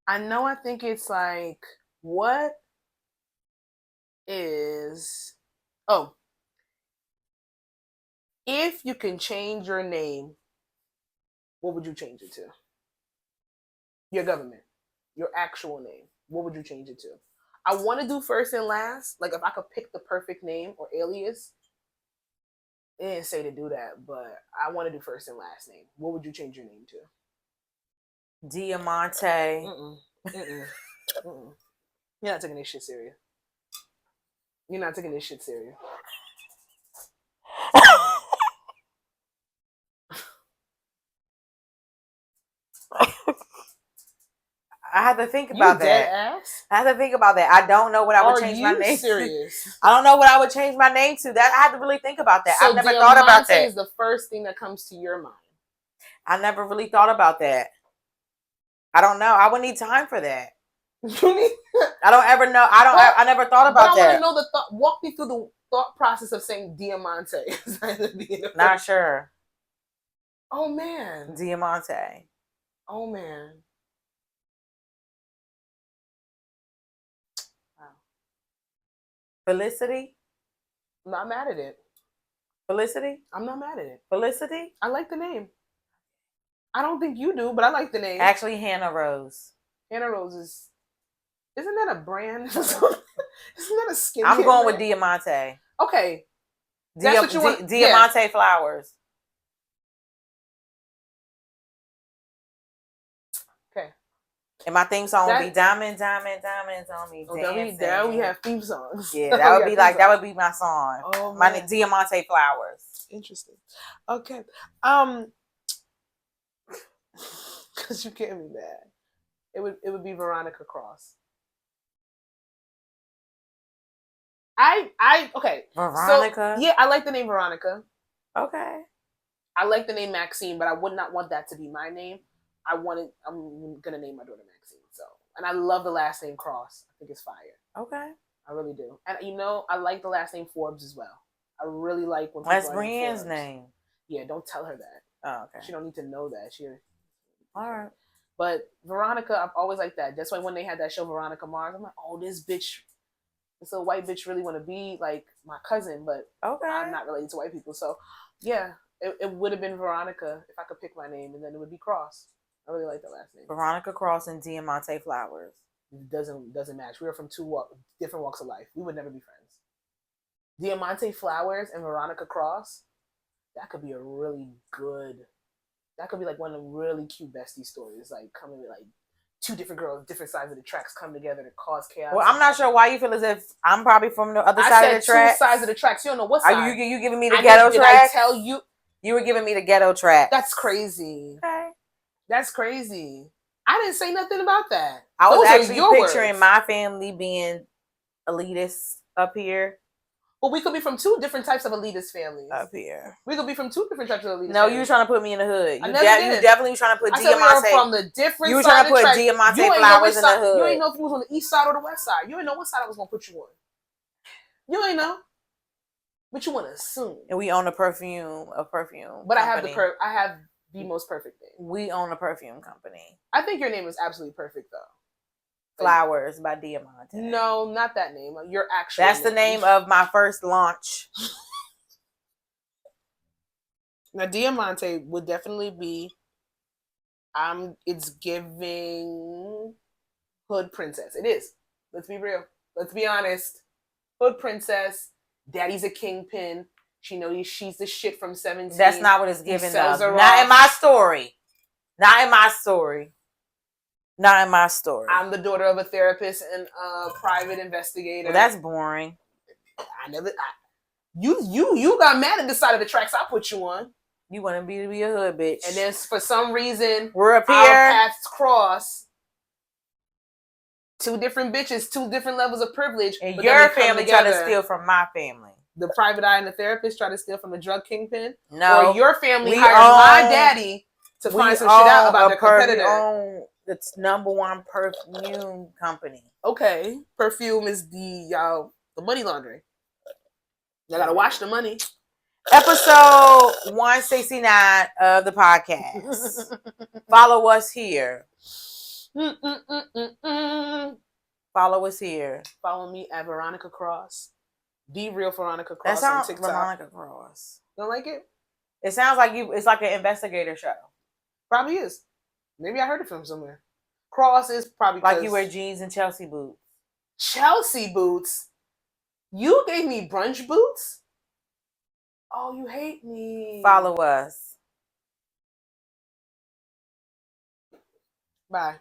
Speaker 1: I think it's like, what is... Oh. If you can change your name, what would you change it to? Your government. Your actual name. What would you change it to? I want to do first and last. Like, if I could pick the perfect name or alias, it didn't say to do that, but I want to do first and last name. What would you change your name to?
Speaker 2: Diamante.
Speaker 1: You're not taking this shit serious. You're not taking this shit serious.
Speaker 2: I have to think about that.
Speaker 1: Dead ass?
Speaker 2: I have to think about that. I don't know what I would change my name
Speaker 1: serious?
Speaker 2: to. I don't know what I would change my name to. That I had to really think about that.
Speaker 1: So
Speaker 2: I've never thought about that.
Speaker 1: Is the first thing that comes to your mind.
Speaker 2: I never really thought about that. I don't know. I would need time for that. I don't ever know. I never thought about that.
Speaker 1: I want to know the thought. Walk me through the thought process of saying Diamante.
Speaker 2: Not sure.
Speaker 1: Oh man.
Speaker 2: Diamante.
Speaker 1: Oh man. Wow.
Speaker 2: Felicity?
Speaker 1: I'm not mad at it.
Speaker 2: Felicity?
Speaker 1: I'm not mad at it.
Speaker 2: Felicity?
Speaker 1: I like the name. I don't think you do, but I like the name.
Speaker 2: Actually, Hannah Rose.
Speaker 1: Hannah Rose is... Isn't that a brand? Isn't that a skincare
Speaker 2: I'm going
Speaker 1: brand?
Speaker 2: with Diamante.
Speaker 1: Okay. That's what you want?
Speaker 2: Diamante flowers.
Speaker 1: Okay.
Speaker 2: And my theme song would be Diamond, Diamond, Diamonds on me.
Speaker 1: There we have theme songs.
Speaker 2: Yeah, that would be like, that would be my song.
Speaker 1: Oh,
Speaker 2: my name, Diamante Flowers.
Speaker 1: Interesting. Okay. Because you can't be mad. It would be Veronica Cross. Okay.
Speaker 2: Veronica?
Speaker 1: So, yeah, I like the name Veronica.
Speaker 2: Okay.
Speaker 1: I like the name Maxine, but I would not want that to be my name. I'm gonna name my daughter Maxine. So, and I love the last name Cross. I think it's fire.
Speaker 2: Okay.
Speaker 1: I really do. And I like the last name Forbes as well. I really like when
Speaker 2: that's Brienne's name.
Speaker 1: Yeah, don't tell her that.
Speaker 2: Oh, okay.
Speaker 1: She don't need to know that.
Speaker 2: All right.
Speaker 1: But Veronica, I've always liked that. That's why when they had that show Veronica Mars, I'm like, oh, this little white bitch really want to be like my cousin, but I'm not related to white people. So, yeah, it would have been Veronica if I could pick my name, and then it would be Cross. I really like the last name.
Speaker 2: Veronica Cross and Diamante Flowers.
Speaker 1: Doesn't match. We are from two different walks of life. We would never be friends. Diamante Flowers and Veronica Cross, that could be that could be like one of the really cute bestie stories. Like coming with like two different girls, different sides of the tracks come together to cause chaos.
Speaker 2: Well, I'm not sure why you feel as if I'm probably from the other side of the tracks.
Speaker 1: Two sides of the tracks. You don't know what side.
Speaker 2: Are you giving me the ghetto track?
Speaker 1: I tell you.
Speaker 2: You were giving me the ghetto track.
Speaker 1: That's crazy.
Speaker 2: Okay.
Speaker 1: That's crazy. I didn't say nothing about that.
Speaker 2: I was actually picturing my family being elitist up here.
Speaker 1: Well, we could be from two different types of elitist families.
Speaker 2: Up here.
Speaker 1: We could be from two different types of elitist families.
Speaker 2: No, you were trying to put me in the hood.
Speaker 1: You
Speaker 2: definitely were trying to put Diamante.
Speaker 1: We were from the different
Speaker 2: you were trying to put Diamante Flowers in the hood.
Speaker 1: You ain't know if you was on the east side or the west side. You ain't know what side I was going to put you on. You ain't know. But you want to assume.
Speaker 2: And we own a perfume
Speaker 1: But
Speaker 2: company.
Speaker 1: I have the most perfect name.
Speaker 2: We own a perfume company.
Speaker 1: I think your name is absolutely perfect, though.
Speaker 2: Flowers by Diamante.
Speaker 1: No, not that name. Your actual
Speaker 2: That's the name of my first launch.
Speaker 1: Now, Diamante would definitely be, it's giving hood princess. It is. Let's be real. Let's be honest. Hood princess. Daddy's a kingpin. She knows she's the shit from 17.
Speaker 2: That's not what it's giving, though. Not in my story. Not in my story. Not in my story.
Speaker 1: I'm the daughter of a therapist and a private investigator.
Speaker 2: Well, that's boring.
Speaker 1: You got mad at the side of the tracks I put you on.
Speaker 2: You want to be a hood bitch.
Speaker 1: And then for some reason,
Speaker 2: we're up here.
Speaker 1: Our paths cross. Two different bitches, two different levels of privilege.
Speaker 2: And your family try to steal from my family.
Speaker 1: The private eye and the therapist try to steal from the drug kingpin.
Speaker 2: No,
Speaker 1: or your family hired my daddy to find some shit out about their competitor.
Speaker 2: We own the #1 perfume company.
Speaker 1: Okay, perfume is the money laundering. You gotta watch the money.
Speaker 2: Episode 169 of the podcast. Follow us here. Follow us here.
Speaker 1: Follow me at Veronica Cross. Be real Veronica Cross
Speaker 2: on
Speaker 1: TikTok.
Speaker 2: Veronica Cross.
Speaker 1: You don't like it?
Speaker 2: It sounds like it's like an investigator show.
Speaker 1: Probably is. Maybe I heard it from somewhere. Cross is probably
Speaker 2: like you wear jeans and Chelsea boots.
Speaker 1: Chelsea boots? You gave me brunch boots? Oh, you hate me.
Speaker 2: Follow us.
Speaker 1: Bye.